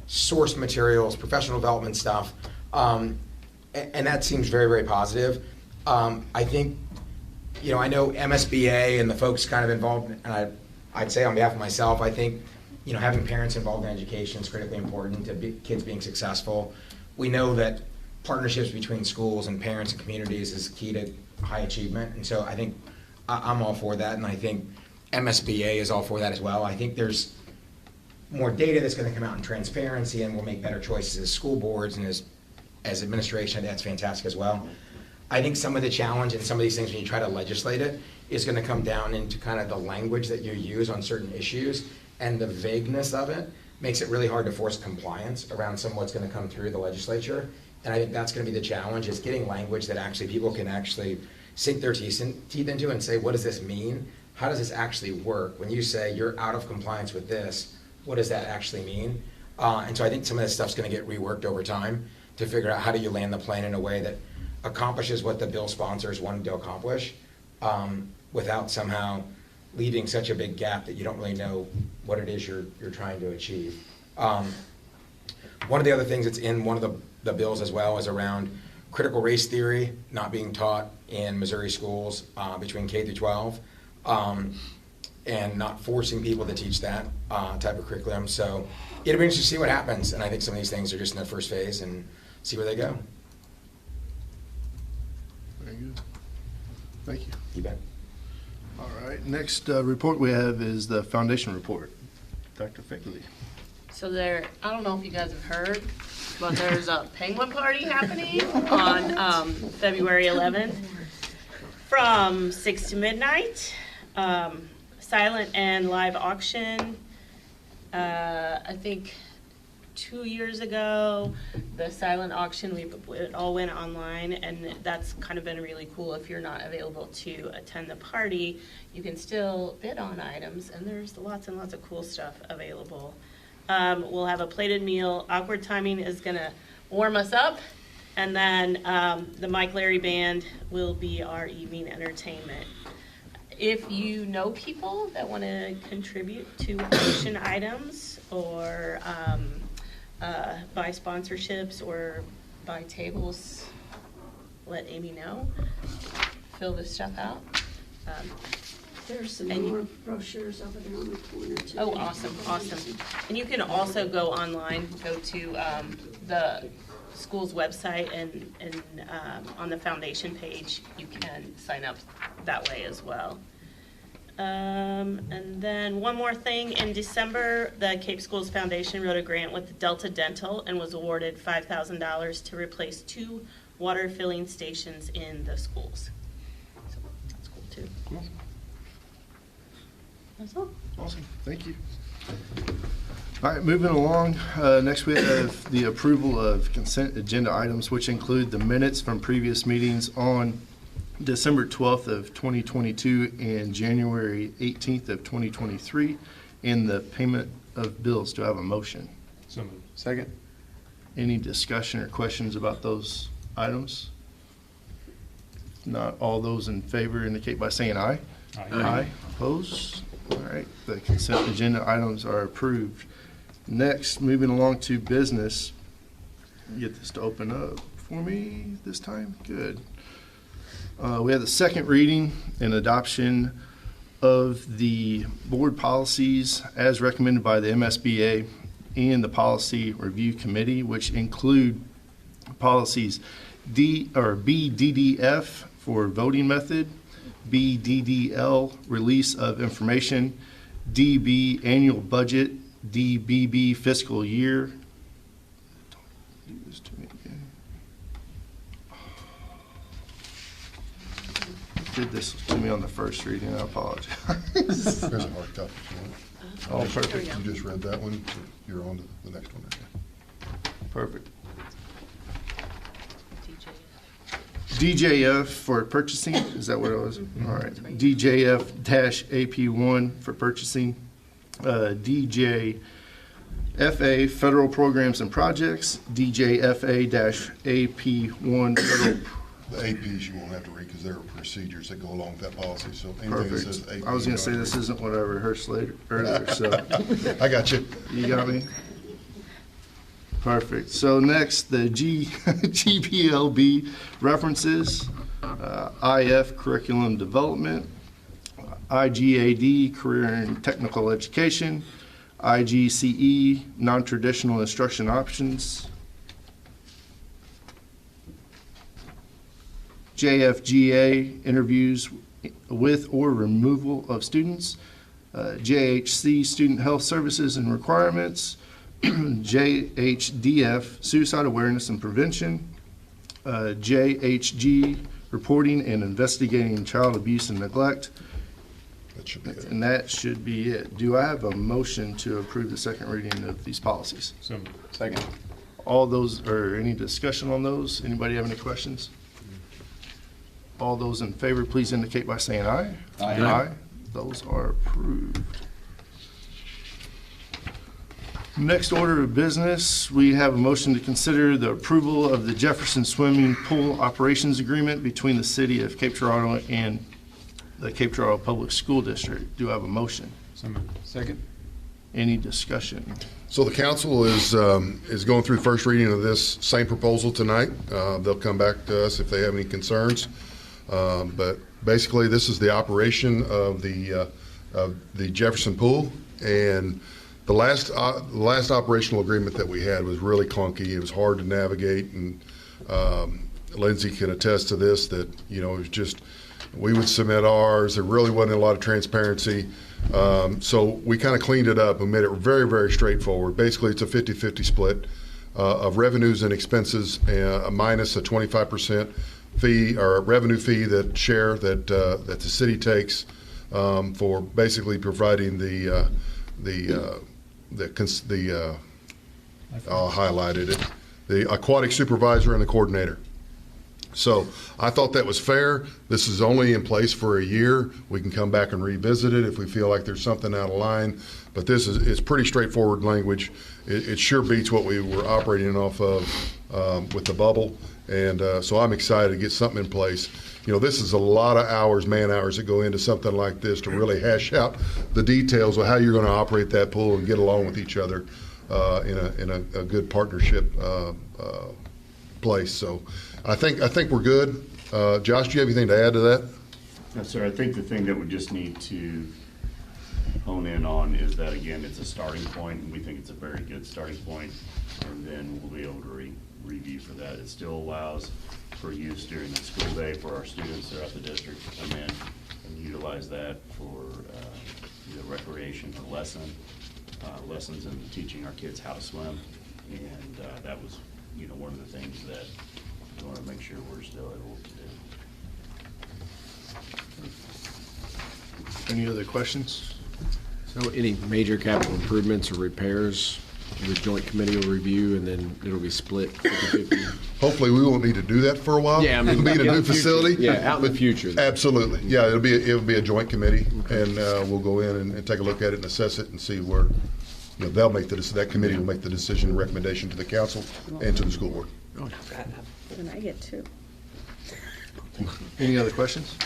Source materials, professional development stuff, and that seems very, very positive. I think, I know MSBA and the folks kind of involved, and I'd say on behalf of myself, I think, having parents involved in education is critically important to kids being successful. We know that partnerships between schools and parents and communities is key to high achievement, and so I think I'm all for that, and I think MSBA is all for that as well. I think there's more data that's going to come out in transparency, and we'll make better choices as school boards and as administration. That's fantastic as well. I think some of the challenge in some of these things when you try to legislate it is going to come down into kind of the language that you use on certain issues, and the vagueness of it makes it really hard to force compliance around some of what's going to come through the legislature. And I think that's going to be the challenge, is getting language that actually people can actually sink their teeth into and say, what does this mean? How does this actually work? When you say you're out of compliance with this, what does that actually mean? And so I think some of this stuff's going to get reworked over time to figure out how do you land the plane in a way that accomplishes what the bill sponsors wanted to accomplish without somehow leaving such a big gap that you don't really know what it is you're trying to achieve. One of the other things that's in one of the bills as well is around critical race theory not being taught in Missouri schools between K through 12. And not forcing people to teach that type of curriculum. So it'll be interesting to see what happens. And I think some of these things are just in their first phase and see where they go. Very good. Thank you. You bet. All right. Next report we have is the foundation report. Dr. Fickley. So I don't know if you guys have heard, but there's a penguin party happening on February 11th from 6 to midnight. Silent and live auction. I think 2 years ago, the silent auction, it all went online, and that's kind of been really cool. If you're not available to attend the party, you can still bid on items, and there's lots and lots of cool stuff available. We'll have a plated meal. Awkward Timing is going to warm us up. And then the Mike Larry Band will be our evening entertainment. If you know people that want to contribute to action items or buy sponsorships or buy tables, let Amy know. Fill this stuff out. There's some more brochures over there on the corner too. Oh, awesome, awesome. And you can also go online, go to the school's website and on the foundation page, you can sign up that way as well. And then one more thing, in December, the Cape Schools Foundation wrote a grant with Delta Dental and was awarded $5,000 to replace 2 water filling stations in the schools. So that's cool too. Cool. That's all. Awesome, thank you. All right, moving along. Next we have the approval of consent agenda items, which include the minutes from previous meetings on December 12th of 2022 and January 18th of 2023, and the payment of bills. Do I have a motion? So moved. Second. Any discussion or questions about those items? Not all those in favor indicate by saying aye. Aye. Aye. Opposed? All right, the consent agenda items are approved. Next, moving along to business. Get this to open up for me this time. Good. We have the second reading and adoption of the board policies as recommended by the MSBA and the Policy Review Committee, which include policies BDDF for voting method, BDDL release of information, DB annual budget, DBB fiscal year. Don't do this to me again. Did this to me on the first reading. I apologize. There's a hard copy if you want. Oh, perfect. You just read that one. You're on to the next one. Perfect. DJF for purchasing, is that what it was? All right. DJF-AP1 for purchasing. DJFA Federal Programs and Projects. DJFA-AP1 Federal. The APs you won't have to read because there are procedures that go along with that policy. So anything that Perfect. says AP. I was going to say this isn't what I rehearsed earlier, so. I got you. You got me? Perfect. So next, the GPLB references, IF curriculum development, IGAD career and technical education, IGCE non-traditional instruction options, JFGA interviews with or removal of students, JHC student health services and requirements, JHDF, suicide awareness and prevention, JHG, reporting and investigating child abuse and neglect. That should be it. And that should be it. Do I have a motion to approve the second reading of these policies? So moved. Second. All those, or any discussion on those? Anybody have any questions? All those in favor, please indicate by saying aye. Aye. Aye. Those are approved. Next order of business, we have a motion to consider the approval of the Jefferson Swimming Pool Operations Agreement between the City of Cape Girardeau and the Cape Girardeau Public School District. Do I have a motion? So moved. Second. Any discussion? So the council is going through the first reading of this same proposal tonight. They'll come back to us if they have any concerns. But basically, this is the operation of the Jefferson Pool, and the last operational agreement that we had was really clunky. It was hard to navigate, and Lindsay can attest to this, that, you know, it was just, we would submit ours. There really wasn't a lot of transparency. So we kind of cleaned it up and made it very, very straightforward. Basically, it's a 50-50 split of revenues and expenses, minus a 25% fee or revenue fee that the city takes for basically providing highlighted it, the aquatic supervisor and the coordinator. So I thought that was fair. This is only in place for a year. We can come back and revisit it if we feel like there's something out of line. But this is it's pretty straightforward language. It sure beats what we were operating off of with the bubble. And so I'm excited to get something in place. You know, this is a lot of hours, man hours that go into something like this to really hash out the details of how you're going to operate that pool and get along with each other in a good partnership place. So I think we're good. Josh, do you have anything to add to that? No, sir. I think the thing that we just need to hone in on is that, again, it's a starting point, and we think it's a very good starting point, and then we'll be able to review for that. It still allows for use during the school day for our students throughout the district to come in and utilize that for either recreation or lessons and teaching our kids how to swim. And that was, one of the things that we want to make sure we're still able to do. Any other questions? So any major capital improvements or repairs, the joint committee will review, and then it'll be split 50-50? Hopefully, we won't need to do that for a while. Yeah, I mean, being a new future. facility. Yeah, out in the future. Absolutely. Yeah, it'll be a joint committee, and we'll go in and take a look at it and assess it and see where they'll make that committee will make the decision and recommendation to the council and to the school board. Then I get two. Any other questions?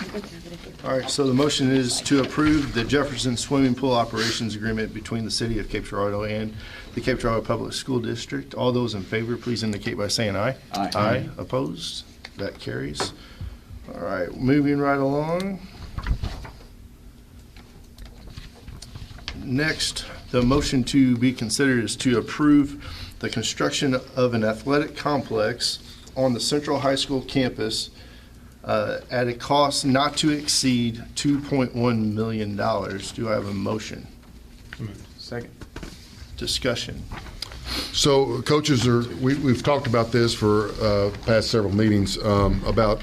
All right, so the motion is to approve the Jefferson Swimming Pool Operations Agreement between the City of Cape Girardeau and the Cape Girardeau Public School District. All those in favor, please indicate by saying aye. Aye. Aye. Opposed? That carries. All right, moving right along. Next, the motion to be considered is to approve the construction of an athletic complex on the Central High School campus at a cost not to exceed $2.1 million. Do I have a motion? Second. Discussion. So, coaches, we've talked about this for past several meetings about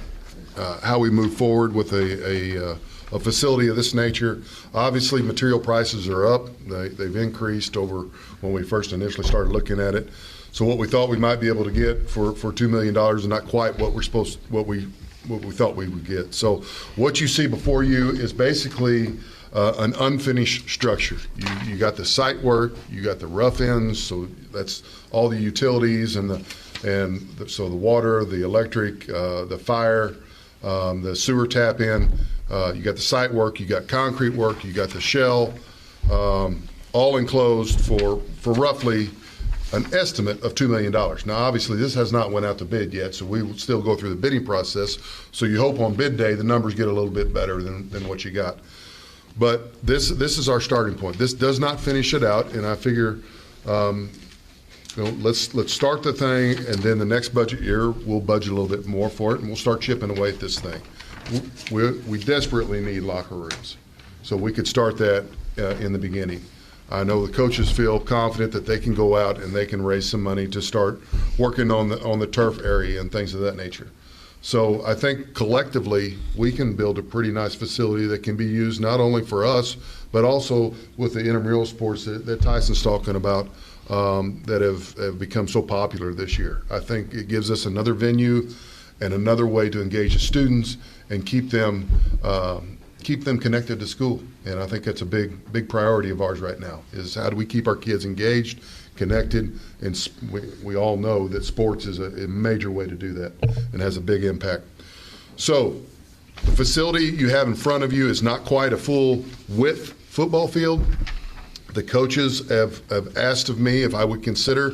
how we move forward with a facility of this nature. Obviously, material prices are up. They've increased over when we first initially started looking at it. So, what we thought we might be able to get for $2 million is not quite what we thought we would get. So, what you see before you is basically an unfinished structure. You got the site work, you got the rough ends, so that's all the utilities so the water, the electric, the fire, the sewer tap in. You got the site work, you got concrete work, you got the shell, all enclosed for roughly an estimate of $2 million. Now, obviously, this has not went out to bid yet, so we will still go through the bidding process. So you hope on bid day the numbers get a little bit better than what you got. But this is our starting point. This does not finish it out, and I figure let's start the thing, and then the next budget year we'll budget a little bit more for it, and we'll start chipping away at this thing. We desperately need locker rooms, so we could start that in the beginning. I know the coaches feel confident that they can go out and they can raise some money to start working on the turf area and things of that nature. So I think collectively we can build a pretty nice facility that can be used not only for us, but also with the intramural sports that Tyson's talking about that have become so popular this year. I think it gives us another venue and another way to engage the students and keep them connected to school. And I think that's a big priority of ours right now, is how do we keep our kids engaged, connected, and we all know that sports is a major way to do that and has a big impact. So the facility you have in front of you is not quite a full width football field. The coaches have asked of me if I would consider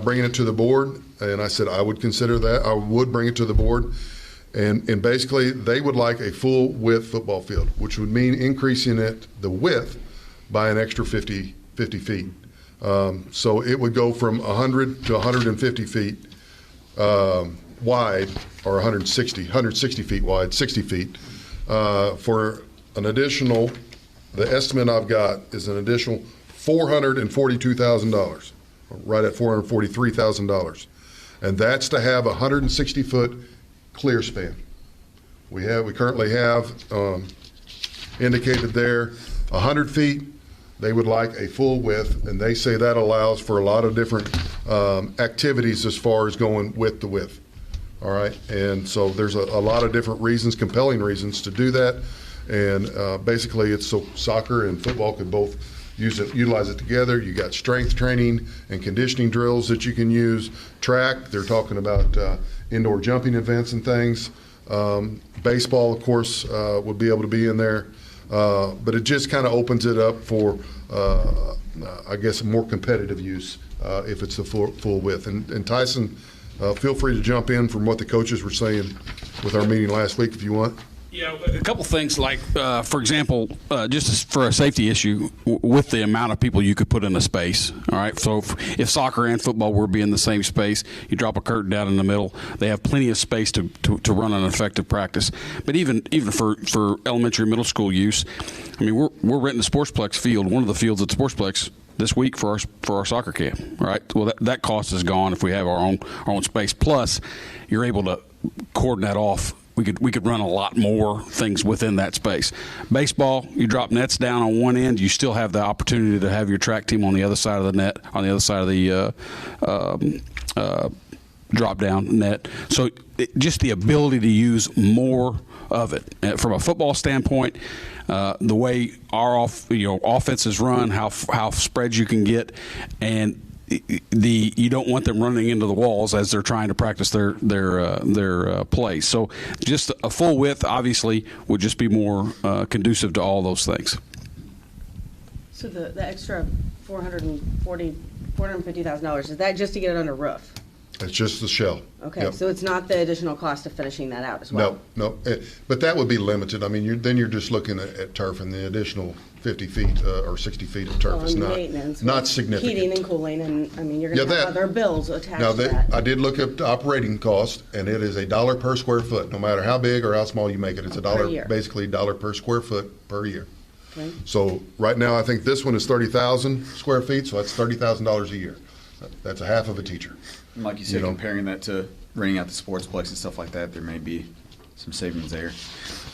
bringing it to the board, and I said I would consider that. I would bring it to the board. And basically, they would like a full width football field, which would mean increasing the width by an extra 50 feet. So it would go from 100 to 150 feet wide, or 160 feet wide, 60 feet, for an additional, the estimate I've got is an additional $442,000, right at $443,000. And that's to have a 160-foot clear span. We currently have indicated there 100 feet. They would like a full width, and they say that allows for a lot of different activities as far as going width to width. All right, and so there's a lot of different reasons, compelling reasons to do that. And basically, it's so soccer and football could both utilize it together. You got strength training and conditioning drills that you can use. Track, they're talking about indoor jumping events and things. Baseball, of course, would be able to be in there. But it just kind of opens it up for, I guess, more competitive use if it's the full width. And Tyson, feel free to jump in from what the coaches were saying with our meeting last week if you want. Yeah, a couple things like, for example, just for a safety issue, with the amount of people you could put in a space. All right, so if soccer and football were be in the same space, you drop a curtain down in the middle. They have plenty of space to run an effective practice. But even for elementary and middle school use, I mean, we're renting the Sportsplex field, one of the fields at the Sportsplex this week for our soccer camp. All right, well that cost is gone if we have our own space. Plus, you're able to cordon that off. We could run a lot more things within that space. Baseball, you drop nets down on one end, you still have the opportunity to have your track team on the other side of the net, on the other side of the drop down net. So just the ability to use more of it. From a football standpoint, the way our offenses run, how spreads you can get, and you don't want them running into the walls as they're trying to practice their plays. So just a full width obviously would just be more conducive to all those things. So the extra $450,000, is that just to get it under roof? It's just the shell. Okay, Yep. so it's not the additional cost of finishing that out as well? No. But that would be limited. I mean, you're just looking at turf, and the additional 50 feet or 60 feet of turf is not significant. Heating and cooling, and I mean, you're going to have other bills attached Now, to that. I did look up the operating cost, and it is $1 per square foot. No matter how big or how small you make it, it's year. basically $1 per square foot per year. Okay. So right now, I think this one is 30,000 square feet, so that's $30,000 a year. That's a half of a teacher. And like you said, comparing that to renting out the Sportsplex and stuff like that, there may be some savings there.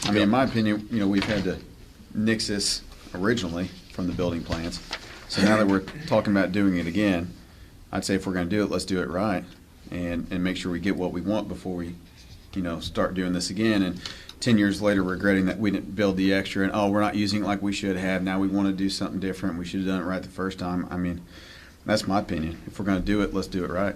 I mean, in my opinion, we've had to nix this originally from the building plans. So now that we're talking about doing it again, I'd say if we're going to do it, let's do it right and make sure we get what we want before we, start doing this again. And 10 years later, regretting that we didn't build the extra and, we're not using it like we should have. Now we want to do something different. We should have done it right the first time. I mean, that's my opinion. If we're going to do it, let's do it right.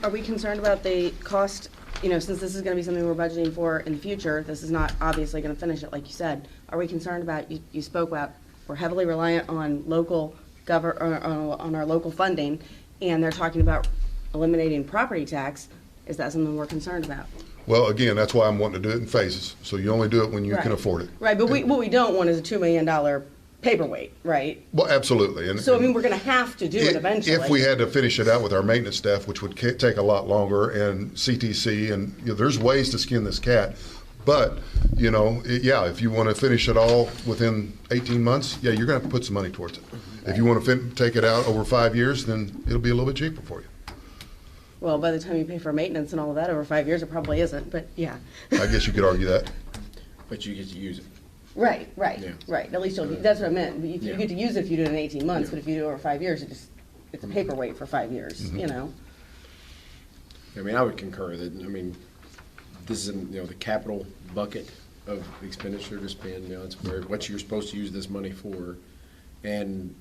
Are we concerned about the cost, since this is going to be something we're budgeting for in the future, this is not obviously going to finish it like you said. Are we concerned about, you spoke about, we're heavily reliant on local on our local funding, and they're talking about eliminating property tax. Is that something we're concerned about? Well, again, that's why I'm wanting to do it in phases. So you only do it when you can afford it. Right, but what we don't want is a $2 million paperweight, right? Well, absolutely. And so, I mean, we're going to have to do it eventually. If we had to finish it out with our maintenance staff, which would take a lot longer, and CTC, and there's ways to skin this cat. But, if you want to finish it all within 18 months, you're going to have to put some money towards it. If you want to take it out over 5 years, then it'll be a little bit cheaper for you. Well, by the time you pay for maintenance and all of that over 5 years, it probably isn't, but yeah. I guess you could argue that. But you get to use it. Right. At least that's what I meant. You get to use it if you do it in 18 months, but if you do it over 5 years, it's a paperweight for 5 years, I mean, I would concur that, this is, the capital bucket of expenditure to spend, it's what you're supposed to use this money for, and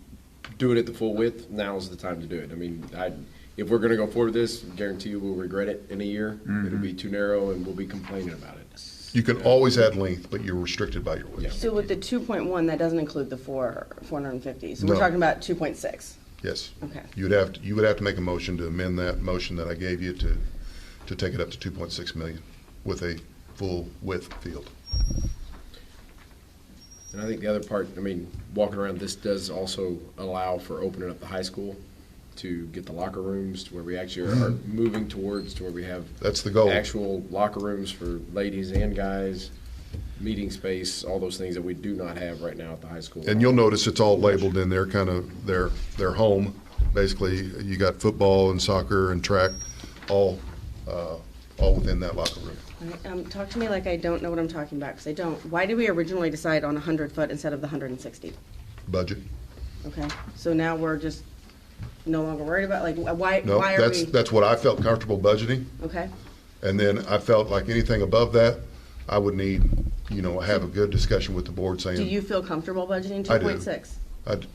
do it at the full width, now's the time to do it. I mean, if we're gonna go forward with this, I guarantee you we'll regret it in a year. It'll be too narrow and we'll be complaining about it. You can always add length, but you're restricted by your width. So with the 2.1, that doesn't include the 450. So No. we're talking about 2.6. Yes. Okay. You would have to make a motion to amend that motion that I gave you to take it up to 2.6 million with a full width field. And I think the other part, walking around, this does also allow for opening up the high school to get the locker rooms to where we actually are moving towards to where we have that's the goal. Actual locker rooms for ladies and guys, meeting space, all those things that we do not have right now at the high school. And you'll notice it's all labeled in there, kind of their home. Basically, you got football and soccer and track, all within that locker room. All right, talk to me like I don't know what I'm talking about, because I don't. Why did we originally decide on 100 foot instead of the 160? Budget. Okay, so now we're just no longer worried about, why No, are we? that's what I felt comfortable budgeting. Okay. And then I felt like anything above that, I would need, have a good discussion with the board saying. Do you feel comfortable budgeting I do. 2.6?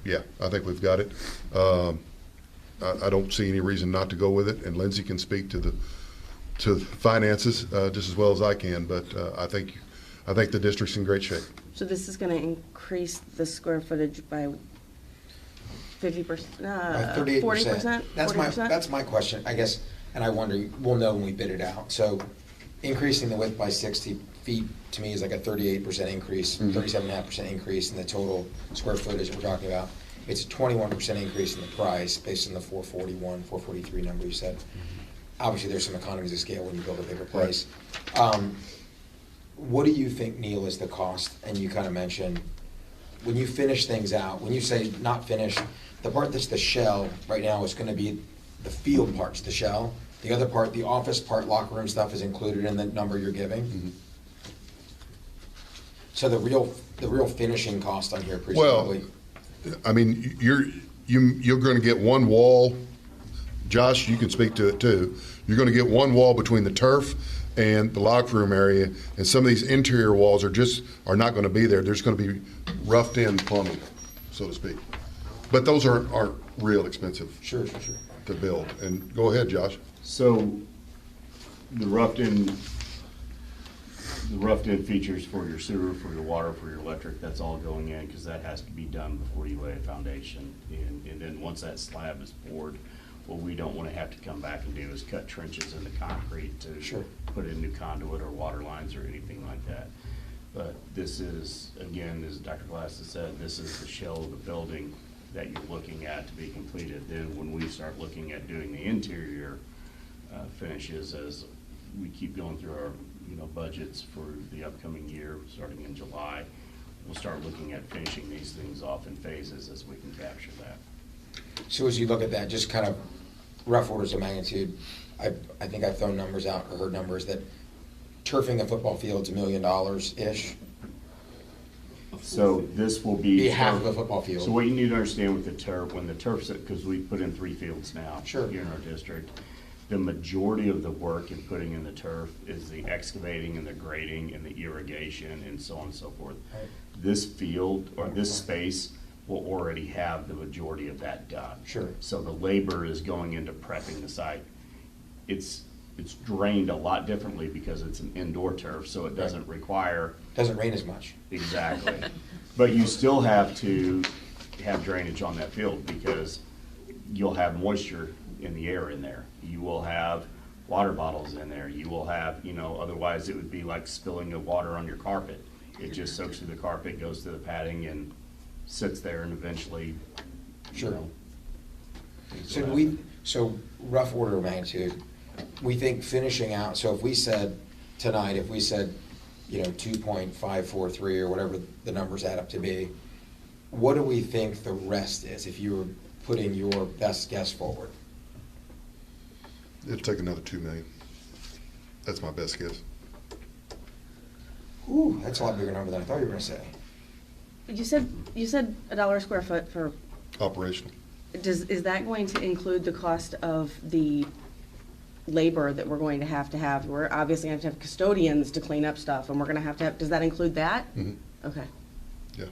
Yeah, I think we've got it. I don't see any reason not to go with it, and Lindsay can speak to the finances just as well as I can, but I think the district's in great shape. So this is going to increase the square footage by 50%, By 38%. 40%? That's my question, I guess, and I wonder, we'll know when we bid it out. So increasing the width by 60 feet to me is like a 38% increase, 37.5% increase in the total square footage we're talking about. It's a 21% increase in the price based on the 441, 443 number you said. Obviously, there's some economies of scale when you build a bigger place. What do you think, Neil, is the cost? And you kind of mentioned, when you finish things out, when you say not finished, the part that's the shell right now is going to be the field parts, the shell. The other part, the office part, locker room stuff is included in the number you're giving. Mm-hmm. So the real finishing cost on here, presumably. Well, I mean, you're going to get one wall. Josh, you can speak to it too. You're going to get one wall between the turf and the locker room area, and some of these interior walls are not going to be there. There's going to be roughed in plumbing, so to speak. But those aren't real expensive. Sure. To build. And go ahead, Josh. So the roughed in features for your sewer, for your water, for your electric, that's all going in because that has to be done before you lay a foundation. And then once that slab is poured, what we don't want to have to come back and do is cut trenches in the concrete to put in new conduit or water lines or anything like that. But this is, again, as Dr. Glass has said, this is the shell of the building that you're looking at to be completed. Then when we start looking at doing the interior finishes, as we keep going through our budgets for the upcoming year, starting in July, we'll start looking at finishing these things off in phases as we can capture that. So as you look at that, just kind of rough orders of magnitude, I think I've thrown numbers out or heard numbers that turfing a football field's $1 million-ish. So this will be half of a football field. So what you need to understand with the turf, when the turf's, because we put in 3 fields now here in our district, the majority of the work in putting in the turf is the excavating and the grading and the irrigation and so on and so forth. Right. This field or this space will already have the majority of that done. Sure. So the labor is going into prepping the site. It's drained a lot differently because it's an indoor turf, so it doesn't require. Doesn't rain as much. Exactly. But you still have to have drainage on that field because you'll have moisture in the air in there. You will have water bottles in there. You will have, otherwise it would be like spilling the water on your carpet. It just soaks through the carpet, goes to the padding, and sits there, and eventually, So rough order of magnitude, we think finishing out, so if we said tonight, 2.543 or whatever the numbers add up to be, what do we think the rest is if you were putting your best guess forward? It'll take another $2 million. That's my best guess. Ooh, that's a lot bigger number than I thought you were going to say. You said $1 a square foot for operational. Is that going to include the cost of the labor that we're going to have? We're obviously going to have custodians to clean up stuff, and we're going to have. Does that include that? Mm-hmm. Okay. Yeah.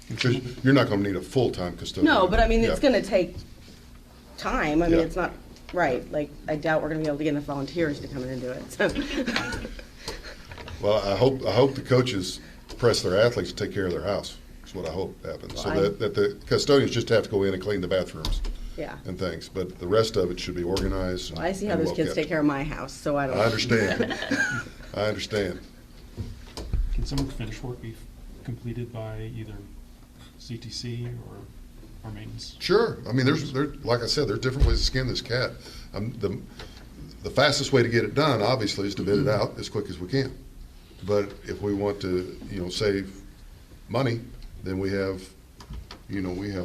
Because you're not going to need a full-time custodian. No, but I mean, it's going to take time. I mean, it's not right. Like, I doubt we're going to be able to get enough volunteers to come in and do it. So. Well, I hope the coaches press their athletes to take care of their house. That's what I hope happens. So that the custodians just have to go in and clean the bathrooms. Yeah. And things, but the rest of it should be organized. Well, I see how those kids take care of my house, so I don't. I understand. I understand. Can some of the finish work be completed by either CTC or maintenance? Sure. I mean, there's like I said, there's different ways to skin this cat. The fastest way to get it done, obviously, is to bid it out as quick as we can. But if we want to, save money, then we have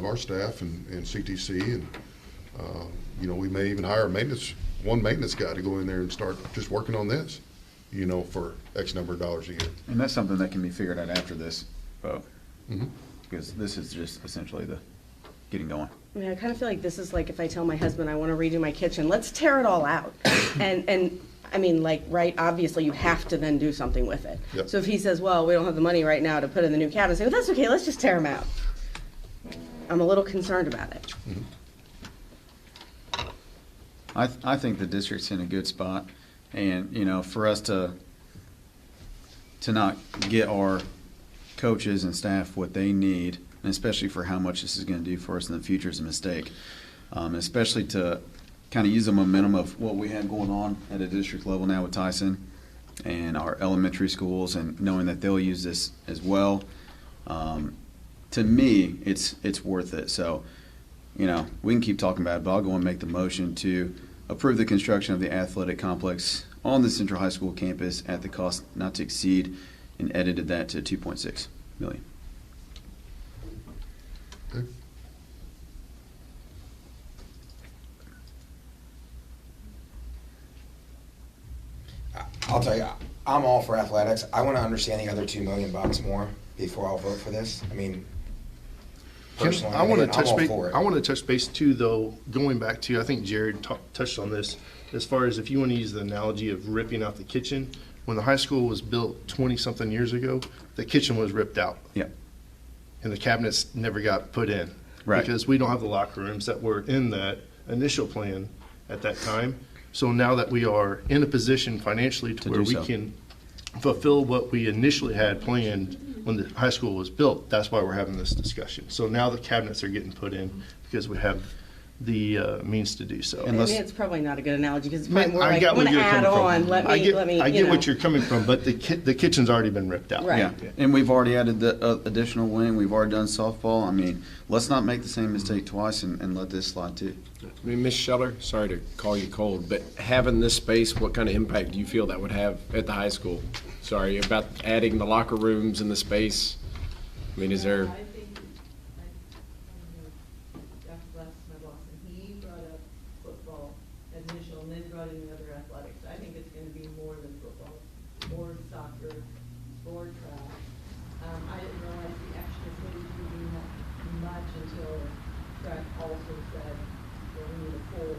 our staff and CTC, and we may even hire one maintenance guy to go in there and start just working on this, for X number of dollars a year. And that's something that can be figured out after this vote, Mm-hmm. because this is just essentially the getting going. I mean, I kind of feel like this is like if I tell my husband I want to redo my kitchen, let's tear it all out. And I mean, like, right, obviously you have to then do something with it. Yep. So if he says, well, we don't have the money right now to put in the new cabinets, I say, well, that's okay, let's just tear them out. I'm a little concerned about it. I think the district's in a good spot, and, you know, for us to not get our coaches and staff what they need, and especially for how much this is going to do for us in the future, is a mistake. Especially to kind of use the momentum of what we have going on at a district level now with Tyson and our elementary schools, and knowing that they'll use this as well. To me, it's worth it. So, you know, we can keep talking about it, but I'll go and make the motion to approve the construction of the athletic complex on the Central High School campus at the cost not to exceed, and edited that to $2.6 million. Okay. I'll tell you, I'm all for athletics. I want to understand the other $2 million more before I'll vote for this. I mean, personally, I want to I'm touch all base. for it. I want to touch base too, though. Going back to, I think Jared touched on this, as far as if you want to use the analogy of ripping out the kitchen. When the high school was built 20-something years ago, the kitchen was ripped out. Yeah. And the cabinets never got put in. Right. Because we don't have the locker rooms that were in that initial plan at that time. So now that we are in a position financially to where do we so. can fulfill what we initially had planned when the high school was built, that's why we're having this discussion. So now the cabinets are getting put in because we have the means to do so. I mean, it's probably not a good analogy because it's probably more I like, get I'm where going to you're add coming on, from. let me, I get you know. what you're coming from, but the kitchen's already been ripped out. Right. Yeah, and we've already added the additional wing. We've already done softball. I mean, let's not make the same mistake twice and let this slide too. I mean, Ms. Scheller, sorry to call you cold, but having this space, what kind of impact do you feel that would have at the high school? Sorry, about adding the locker rooms and the space. I mean, is there? I think, Jeff West, my boss, and he brought up football as initial, and then brought in the other athletics. I think it's gonna be more than football, more soccer, more track. I didn't realize the extra city would be that much until track also said, well, we need a full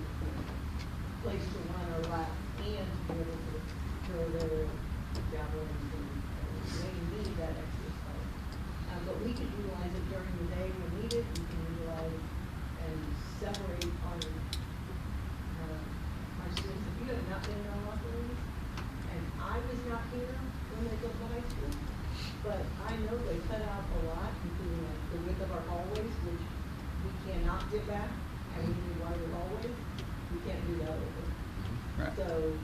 place to run our lap and to be able to throw their javelins and they need that exercise. But we can utilize it during the day when needed. We can utilize and separate our students. If you have not been in our locker rooms, and I was not here when they built the high school, but I know they cut out a lot, including like the width of our hallways, which we cannot get back, and we need wider hallways. We can't do that over. Right. So,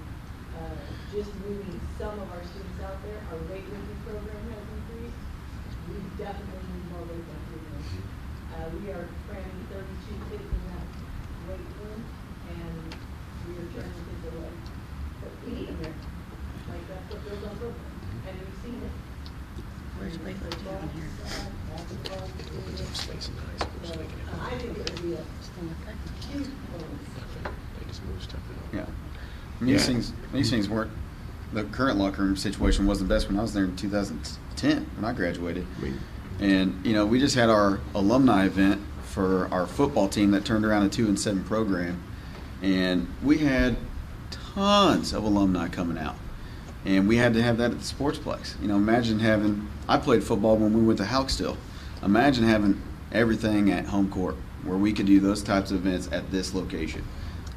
just moving some of our students out there, our weightlifting program has increased. We definitely need more weightlifting. We are cramming 32 kids in that weight room, and we are turning kids away. But we need them there. Like, that's what builds on program, and we've seen it. Where's weightlifting in here? Space in the high school, so they can have. I think it would be a huge bonus. They just move stuff out. Yeah. These things weren't. The current locker room situation wasn't the best when I was there in 2010 when I graduated. And you know, we just had our alumni event for our football team that turned around a 2-7 program, and we had tons of alumni coming out, and we had to have that at the Sportsplex. You know, imagine having. I played football when we went to Hauksville. Imagine having everything at home court where we could do those types of events at this location.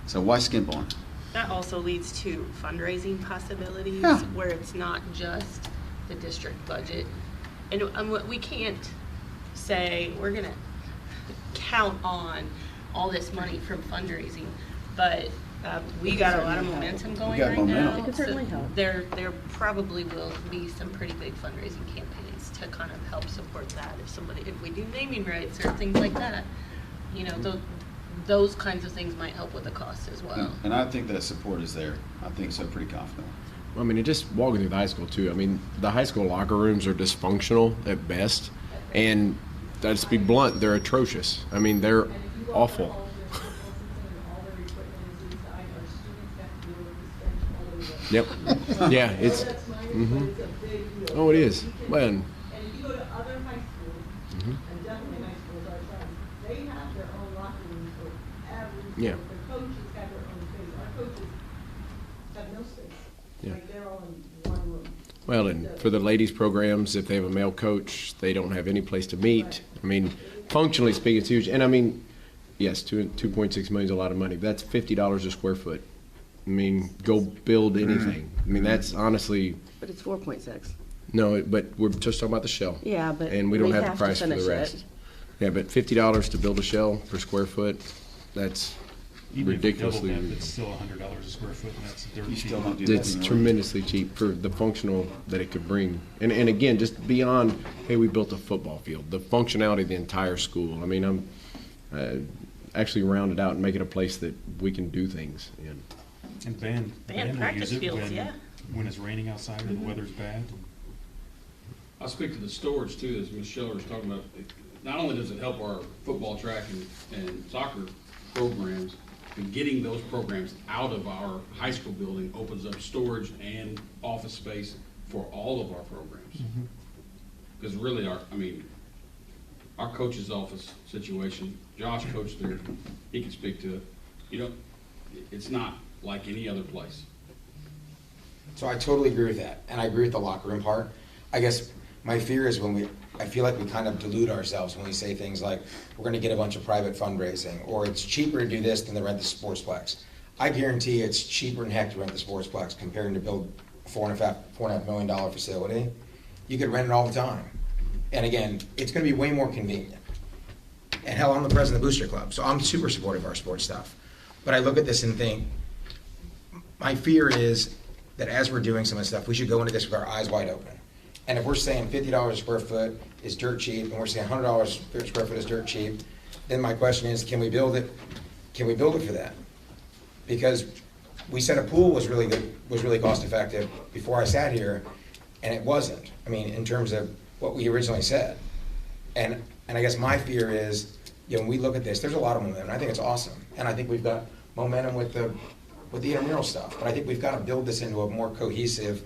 So why skimp on it? That also leads to fundraising possibilities Yeah. where it's not just the district budget. And we can't say we're going to count on all this money from fundraising, but we got a lot of momentum going right now. It could certainly help. There probably will be some pretty big fundraising campaigns to kind of help support that. If we do naming rights or things like that, you know, those kinds of things might help with the cost as well. And I think that support is there. I think so, pretty confident. I mean, just walking through the high school too. I mean, the high school locker rooms are dysfunctional at best, and let's be blunt, they're atrocious. I mean, they're awful. Yep. Yeah, it's. Oh, it is. Well. And if you go to other high schools, and definitely high schools our size, they have their own locker Yeah. The coaches have their own space. Our coaches have no space. Yeah. Like, they're all in one room. Well, and for the ladies' programs, if they have a male coach, they don't have any place to meet. I mean, functionally speaking, it's huge. And I mean, yes, 2.6 million is a lot of money, but that's $50 a square foot. I mean, go build anything. I mean, that's honestly. But it's 4.6. No, but we're just talking about the shell. Yeah, but and we don't we have have the to price for the finish rest. it. Yeah, but $50 to build a shell per square foot, that's Even if you double ridiculously. that, it's still $100 a square foot, and that's dirt You cheap. still don't do that It's anymore. tremendously cheap for the functional that it could bring. And again, just beyond, hey, we built a football field, the functionality of the entire school. I mean, I'm actually round it out and make it a place that we can do things in. And band will practice use it fields, when, yeah. when it's raining outside or the weather's bad. I'll speak to the storage too, as Ms. Schiller was talking about. Not only does it help our football, track, and soccer programs, but getting those programs out of our high school building opens up storage and office space for all of our programs. Because really our coach's office situation, Josh coached there, he can speak to it. You know, it's not like any other place. So I totally agree with that, and I agree with the locker room part. I guess my fear is I feel like we kind of delude ourselves when we say things like, we're gonna get a bunch of private fundraising, or it's cheaper to do this than to rent the sportsplex. I guarantee it's cheaper than heck to rent the sportsplex compared to build a $4.5 million facility. You could rent it all the time. And again, it's gonna be way more convenient. And hell, I'm the president of the Booster Club, so I'm super supportive of our sports stuff. But I look at this and think, my fear is that as we're doing some of this stuff, we should go into this with our eyes wide open. And if we're saying $50 a square foot is dirt cheap, and we're saying $100 per square foot is dirt cheap, then my question is, can we build it? Can we build it for that? Because we said a pool was really good, was really cost effective before I sat here, and it wasn't. I mean, in terms of what we originally said. And I guess my fear is, when we look at this, there's a lot of momentum. I think it's awesome, and I think we've got momentum with the intramural stuff. But I think we've got to build this into a more cohesive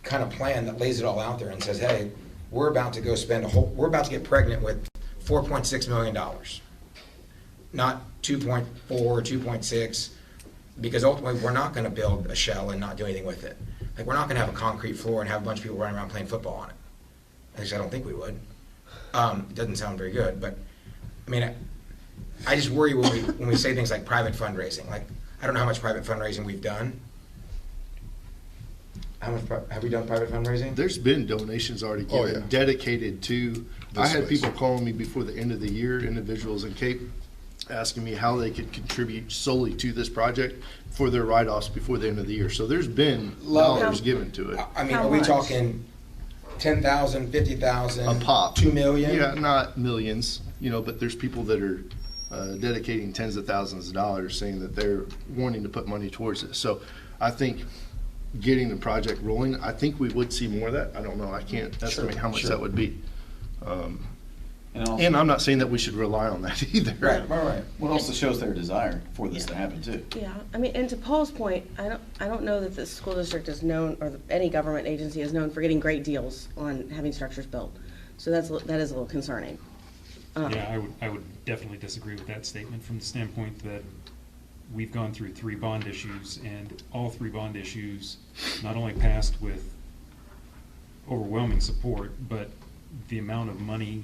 kind of plan that lays it all out there and says, hey, we're about to go we're about to get pregnant with $4.6 million, not 2.4 or 2.6, because ultimately we're not going to build a shell and not do anything with it. Like, we're not going to have a concrete floor and have a bunch of people running around playing football on it. At least I don't think we would. It doesn't sound very good, but I mean, I just worry when we say things like private fundraising. Like, I don't know how much private fundraising we've done. How much have we done private fundraising? There's been donations already given dedicated to. I had people calling me before the end of the year, individuals in Cape, asking me how they could contribute solely to this project for their write-offs before the end of the year. So there's been dollars given to it. I mean, are we talking 10,000, 50,000, a pop, 2 million? Yeah, not millions, but there's people that are dedicating tens of thousands of dollars, saying that they're wanting to put money towards it. So I think getting the project rolling, I think we would see more of that. I don't know. I can't estimate how much that would be. And I'm not saying that we should rely on that either. Right. Well, it also shows their desire for this to happen too. Yeah, I mean, and to Paul's point, I don't know that the school district is known, or any government agency is known for getting great deals on having structures built. So that is a little concerning. Yeah, I would definitely disagree with that statement from the standpoint that we've gone through 3 bond issues, and all 3 bond issues not only passed with overwhelming support, but the amount of money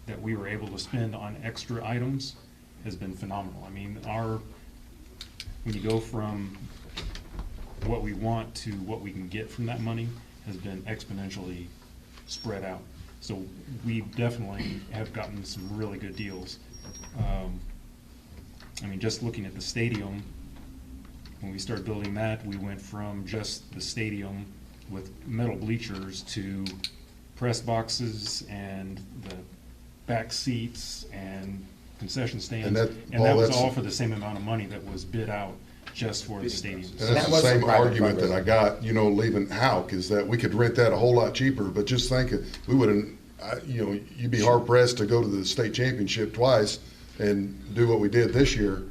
that we were able to spend on extra items has been phenomenal. I mean, when you go from what we want to what we can get from that money has been exponentially spread out. So we definitely have gotten some really good deals. I mean, just looking at the stadium, when we started building that, we went from just the stadium with metal bleachers to press boxes and the back seats and concession stands. And that was all for the same amount of money that was bid out just for the stadium. And that's the same argument that I got, leaving Hauk, is that we could rent that a whole lot cheaper, but just think, we wouldn't, you'd be hard pressed to go to the state championship twice and do what we did this year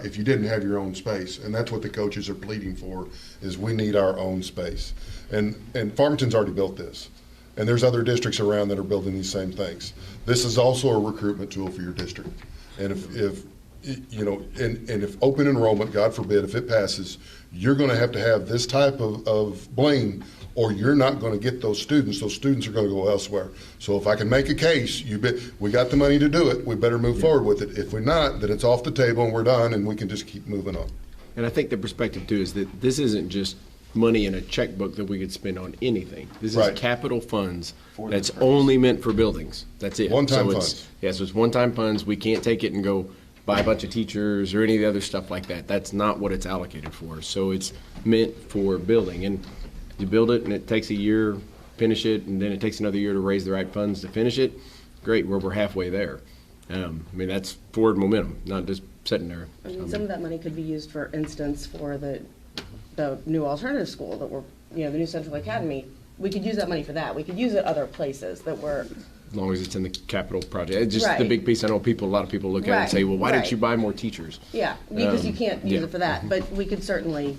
if you didn't have your own space. And that's what the coaches are pleading for, is we need our own space. And Farmington's already built this. And there's other districts around that are building these same things. This is also a recruitment tool for your district. And if you know, and if open enrollment, God forbid, if it passes, you're going to have this type of blame, or you're not going to get those students. Those students are going to go elsewhere. So if I can make a case, we got the money to do it, we better move forward with it. If we're not, then it's off the table and we're done, and we can just keep moving on. And I think the perspective too is that this isn't just money in a checkbook that we could spend on anything. This is Right. capital funds For that's this purpose. only meant for buildings. That's it. One-time So funds. Yeah, so it's one-time funds. We can't take it and go buy a bunch of teachers or any of the other stuff like that. That's not what it's allocated for. So it's meant for building. And you build it and it takes a year, finish it, and then it takes another year to raise the right funds to finish it. Great, we're halfway there. I mean, that's forward momentum, not just sitting there. I mean, some of that money could be used, for instance, for the new alternative school that we're, the new Central Academy. We could use that money for that. We could use it other places that were. As long as it's in the capital project. It's just the Right. big piece. I know a lot of people look at it and say, well, why didn't you buy more teachers? Yeah, because you can't use yeah. it for that, but we could certainly,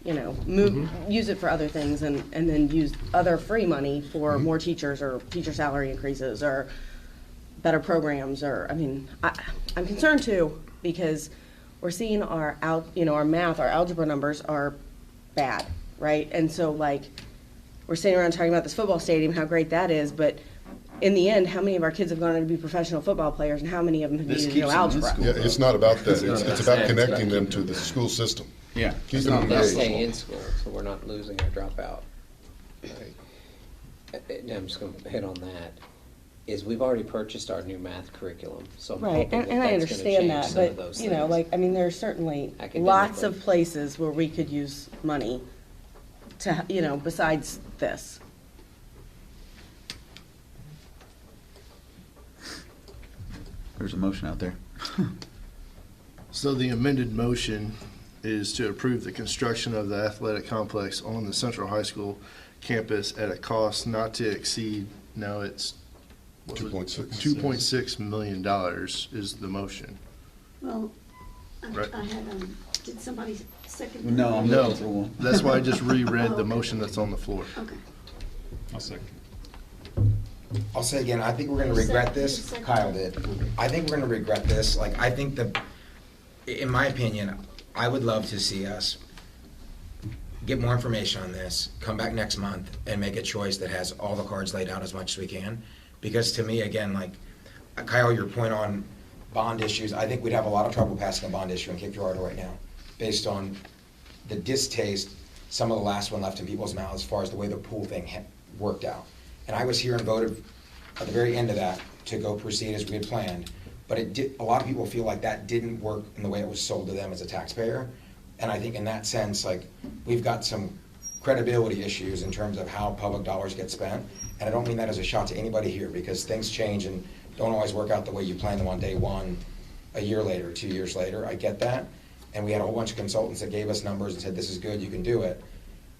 use it for other things and then use other free money for more teachers or teacher salary increases or better programs I'm concerned too, because we're seeing our math, our algebra numbers are bad, right? And so we're sitting around talking about this football stadium, how great that is, but in the end, how many of our kids have gone on to be professional football players, and how many of them have needed to know algebra? Yeah, it's not about that. It's about connecting them to the school system. Yeah. Keeping them They engaged. stay in school, so we're not losing our dropout. Right. I'm just going to hit on that. Is we've already purchased our new math curriculum, so I'm Right, hoping and I that's gonna understand change that, some of but, those things. there's certainly lots Academically. of places where we could use money to, besides this. There's a motion out there. So the amended motion is to approve the construction of the athletic complex on the Central High School campus at a cost not to exceed, now it's $2.6 million is the motion. Well, Right. I had, did somebody second? that? No, I'm No, looking for one. that's why I just reread Oh, the okay. motion that's on the floor. Okay. I'll second. I'll say again, I think we're gonna regret this. Kyle did. I think we're gonna regret this. I think in my opinion, I would love to see us get more information on this, come back next month, and make a choice that has all the cards laid out as much as we can. Because to me, again, Kyle, your point on bond issues, I think we'd have a lot of trouble passing a bond issue in Cape Girardeau right now, based on the distaste some of the last one left in people's mouths as far as the way the pool thing worked out. And I was here and voted at the very end of that to go proceed as we had planned. But a lot of people feel like that didn't work in the way it was sold to them as a taxpayer. And I think in that sense, we've got some credibility issues in terms of how public dollars get spent. And I don't mean that as a shot to anybody here, because things change and don't always work out the way you plan them on day one, a year later, 2 years later. I get that. And we had a whole bunch of consultants that gave us numbers and said, this is good, you can do it,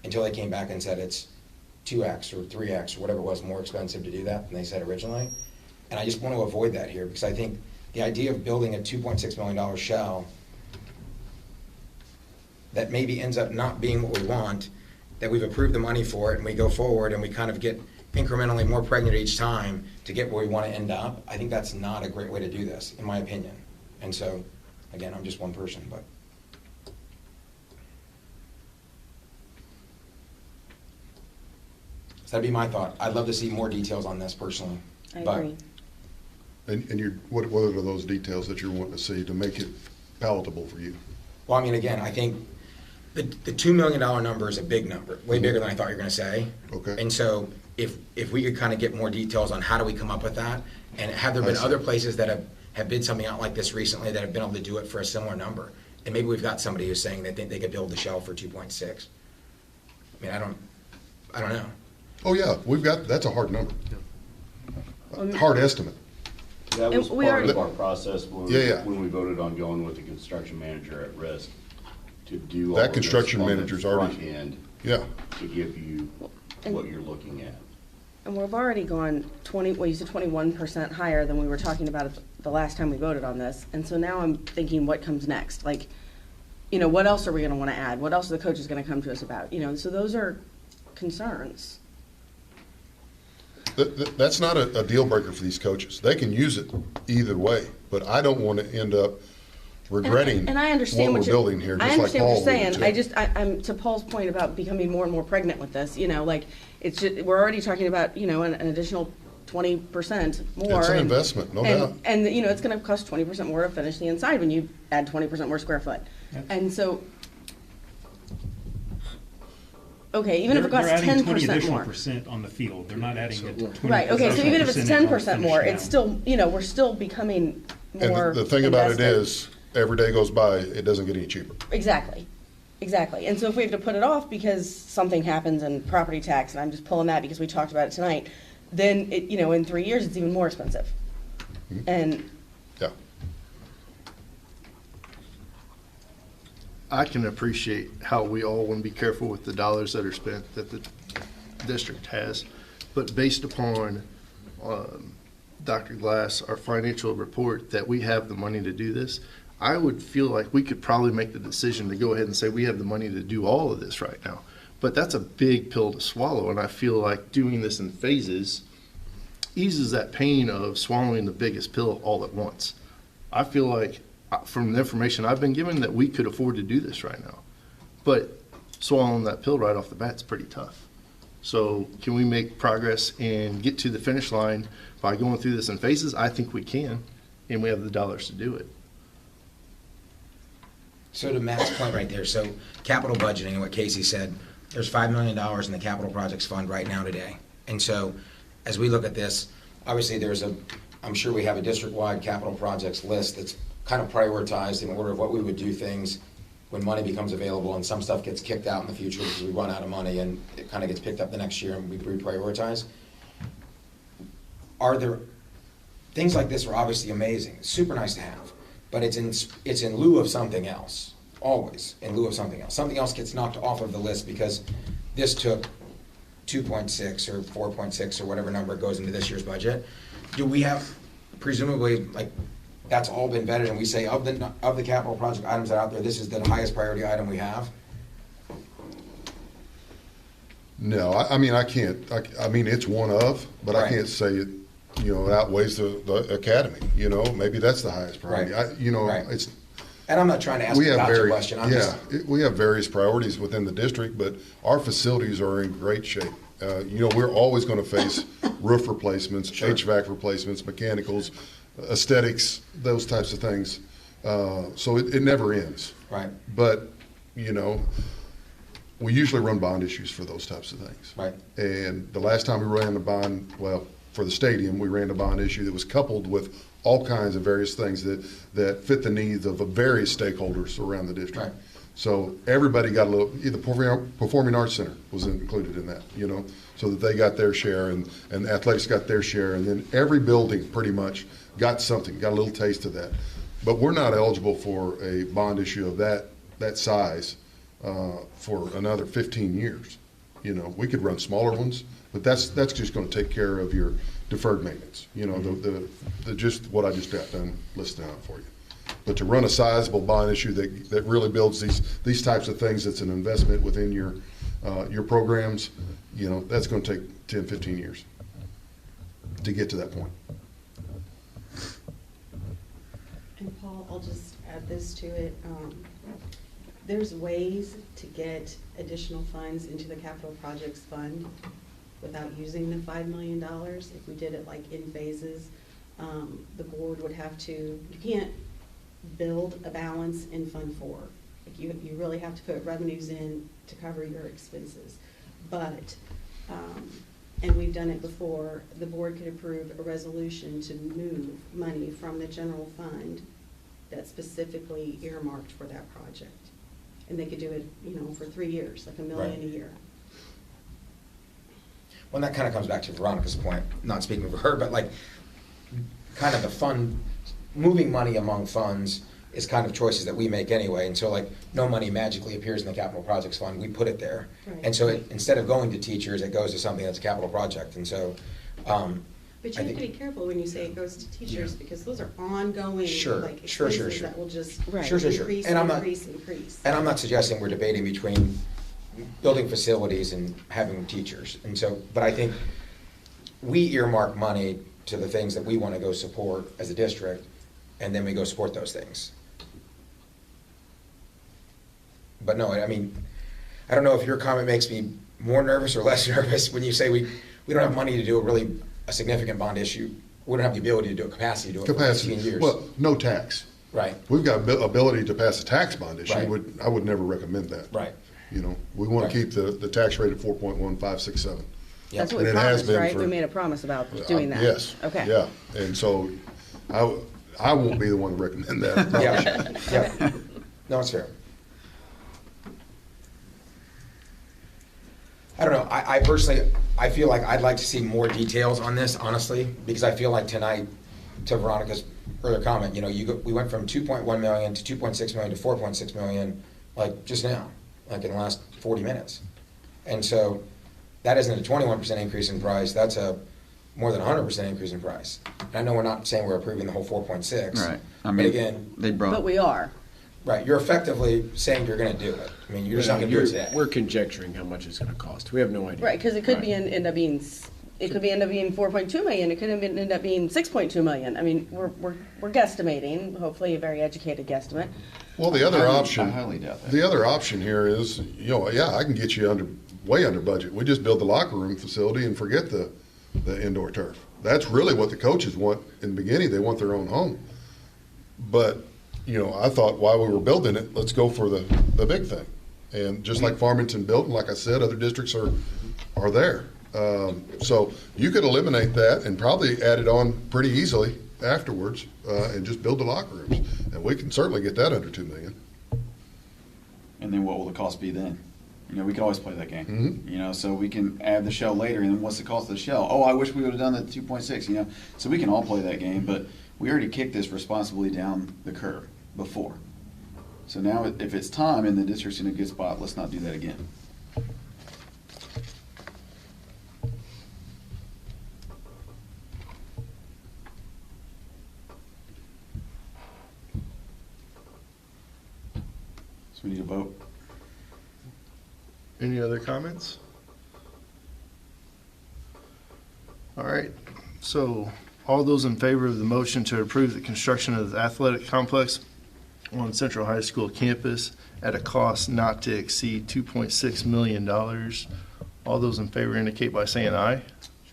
until they came back and said it's 2x or 3x or whatever it was more expensive to do that than they said originally. And I just want to avoid that here, because I think the idea of building a $2.6 million shell that maybe ends up not being what we want, that we've approved the money for it and we go forward and we kind of get incrementally more pregnant each time to get where we want to end up, I think that's not a great way to do this, in my opinion. And so, again, I'm just one person, but. So that'd be my thought. I'd love to see more details on this personally. I but agree. And what are those details that you're wanting to see to make it palatable for you? Well, I mean, again, I think the $2 million number is a big number, way bigger than I thought you were going to say. Okay. And so if we could kind of get more details on how do we come up with that, and have there been other places that have bid something out like this recently that have been able to do it for a similar number? And maybe we've got somebody who's saying they think they could build the shell for 2.6. I mean, I don't know. Oh, yeah, that's a hard number. Hard estimate. That was we part of already- our process when we voted on going with the construction manager at risk to do all That of construction this on the manager's already- front end Yeah. to give you what you're looking at. And we've already gone you said 21% higher than we were talking about at the last time we voted on this. And so now I'm thinking, what comes next? What else are we going to want to add? What else are the coaches going to come to us about? So those are concerns. That's not a deal breaker for these coaches. They can use it either way, but I don't want to end up regretting And I understand what what we're you're building here, I just like understand what Paul you're saying. alluded to. I'm to Paul's point about becoming more and more pregnant with this. You know, like it's just, we're already talking about an additional 20% more. It's an investment, no doubt. And it's going to cost 20% more to finish the inside when you add 20% more square foot. Yep. And so, okay, even if it costs 10% more. They're adding 20 additional percent on the field. They're not adding it to 20%. Right. Okay. So even if it's 10% more, finished it's still we're still becoming more. And the thing about it invested. is, every day goes by, it doesn't get any cheaper. Exactly. And so if we have to put it off because something happens in property tax, and I'm just pulling that because we talked about it tonight, then in 3 years it's even more expensive. Mm-hmm. And yeah, I can appreciate how we all want to be careful with the dollars that are spent that the district has, but based upon Dr. Glass, our financial report, that we have the money to do this, I would feel like we could probably make the decision to go ahead and say we have the money to do all of this right now. But that's a big pill to swallow, and I feel like doing this in phases eases that pain of swallowing the biggest pill all at once. I feel like, from the information I've been given, that we could afford to do this right now. But swallowing that pill right off the bat is pretty tough. So can we make progress and get to the finish line by going through this in phases? I think we can, and we have the dollars to do it. So to Matt's point right there, so capital budgeting and what Casey said, there's $5 million in the capital projects fund right now today. And so as we look at this, obviously I'm sure we have a district-wide capital projects list that's kind of prioritized in order of what we would do things when money becomes available, and some stuff gets kicked out in the future because we run out of money and it kind of gets picked up the next year and we reprioritize. Are there, things like this are obviously amazing, it's super nice to have, but it's in lieu of something else, always in lieu of something else. Something else gets knocked off of the list because this took 2.6 or 4.6 or whatever number goes into this year's budget. Do we have, presumably, like, that's all been vetted, and we say of the capital project items that are out there, this is the highest priority item we have? No, I mean, I can't, I mean, it's one of, but Right. I can't say it, it outweighs the academy, maybe that's the highest priority. Right. Right. It's. And I'm not trying to ask a gotcha question. We have various priorities within the district, but our facilities are in great shape. We're always going to face roof replacements, Sure. HVAC replacements, mechanicals, aesthetics, those types of things. So it never ends. Right. But, we usually run bond issues for those types of things. Right. And the last time we ran a bond, for the stadium, we ran a bond issue that was coupled with all kinds of various things that fit the needs of various stakeholders around the district. Right. So everybody got a little, the Performing Arts Center was included in that, so that they got their share and athletics got their share, and then every building pretty much got something, got a little taste of that. But we're not eligible for a bond issue of that size for another 15 years. We could run smaller ones, but that's just going to take care of your deferred maintenance. The just what I just got done listing out for you. But to run a sizable bond issue that really builds these types of things, that's an investment within your programs, that's going to take 10, 15 years to get to that point. And Paul, I'll just add this to it. There's ways to get additional funds into the capital projects fund without using the $5 million. If we did it like in phases, the board would have to, you can't build a balance in Fund 4. Like you really have to put revenues in to cover your expenses. But, and we've done it before, the board could approve a resolution to move money from the general fund that's specifically earmarked for that project. And they could do it, for 3 years, like $1 million Right. a year. Well, that kind of comes back to Veronica's point, not speaking for her, but like, kind of the fund, moving money among funds is kind of choices that we make anyway. And so like, no money magically appears in the capital projects fund, we put it there. Right. And so instead of going to teachers, it goes to something that's a capital project. And so, But you have to be careful when you say it goes to teachers, because those are ongoing, Sure, like, sure. expenses that will just Sure. increase And and I'm increase. And I'm not suggesting we're debating between building facilities and having teachers. And so, but I think we earmark money to the things that we want to go support as a district, and then we go support those things. But no, I mean, I don't know if your comment makes me more nervous or less nervous when you say we don't have money to do a significant bond issue. We don't have the ability to do it, capacity to do it for 15 years. Well, no tax. Right. We've got ability to pass a tax bond issue. Right. I would never recommend that. Right. You know, we want Right. to keep the tax rate at 4.1567. That's what And we it has promised, been right? for- We made a promise about doing that. Yes. Okay. Yeah, and so I won't be the one to recommend that. I promise you. Yeah. No, it's fair. I don't know. I personally, I feel like I'd like to see more details on this, honestly, because I feel like tonight, to Veronica's earlier comment, you know, we went from 2.1 million to 2.6 million to 4.6 million, like just now, like in the last 40 minutes. And so that isn't a 21% increase in price. That's a more than 100% increase in price. And I know we're not saying we're approving the whole 4.6. Right. I But mean, again, But we are. right, you're effectively saying you're going to do it. I mean, you're just not going to do it today. We're conjecturing how much it's going to cost. We have no idea. Right, because it could end up being 4.2 million. It could end up being 6.2 million. I mean, we're guesstimating, hopefully a very educated guesstimate. Well, the other option, I highly doubt that. the other option here is, you know, yeah, I can get you way under budget. We just build the locker room facility and forget the indoor turf. That's really what the coaches want in the beginning. They want their own home. But, you know, I thought while we were building it, let's go for the big thing. And just like Farmington built, and like I said, other districts are there. So you could eliminate that and probably add it on pretty easily afterwards and just build the locker rooms. And we can certainly get that under $2 million. And then what will the cost be then? You know, we can always play that game. Mhm. You know, so we can add the shell later, and then what's the cost of the shell? Oh, I wish we would have done the 2.6. You know, so we can all play that game, but we already kicked this responsibility down the curb before. So now, if it's time and the district's in a good spot, let's not do that again. So we need a vote. Any other comments? All right, so all those in favor of the motion to approve the construction of the athletic complex on Central High School campus at a cost not to exceed $2.6 million, all those in favor indicate by saying aye.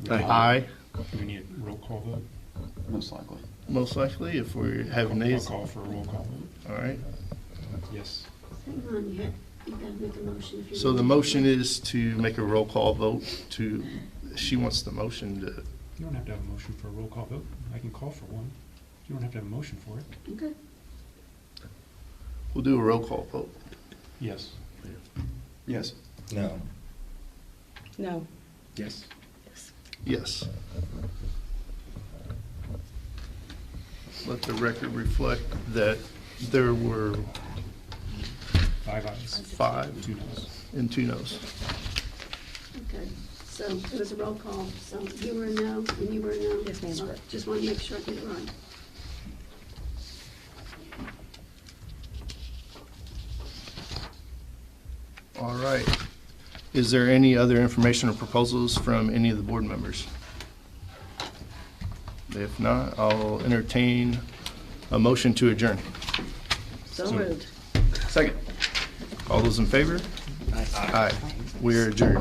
Aye. Do we need a roll call vote? Most likely. Most likely, if we have I'll nays. call for a roll call vote. All right, Yes. Hang on, you gotta make a motion if you. so the motion is to make a roll call vote she wants the motion to, You don't have to have a motion for a roll call vote. I can call for one. You don't have to have a motion for it. Okay. we'll do a roll call vote. Yes. Yes. No. No. Yes. Yes. Let the record reflect that there were 5 ayes. 5 2 noes. and 2 noes. Okay, so it was a roll call, so you were a no, and you were a no? Yes, ma'am. So just want to make sure I get it right. All right. Is there any other information or proposals from any of the board members? If not, I'll entertain a motion to adjourn. So moved. Second. All those in favor? Aye. We are adjourned.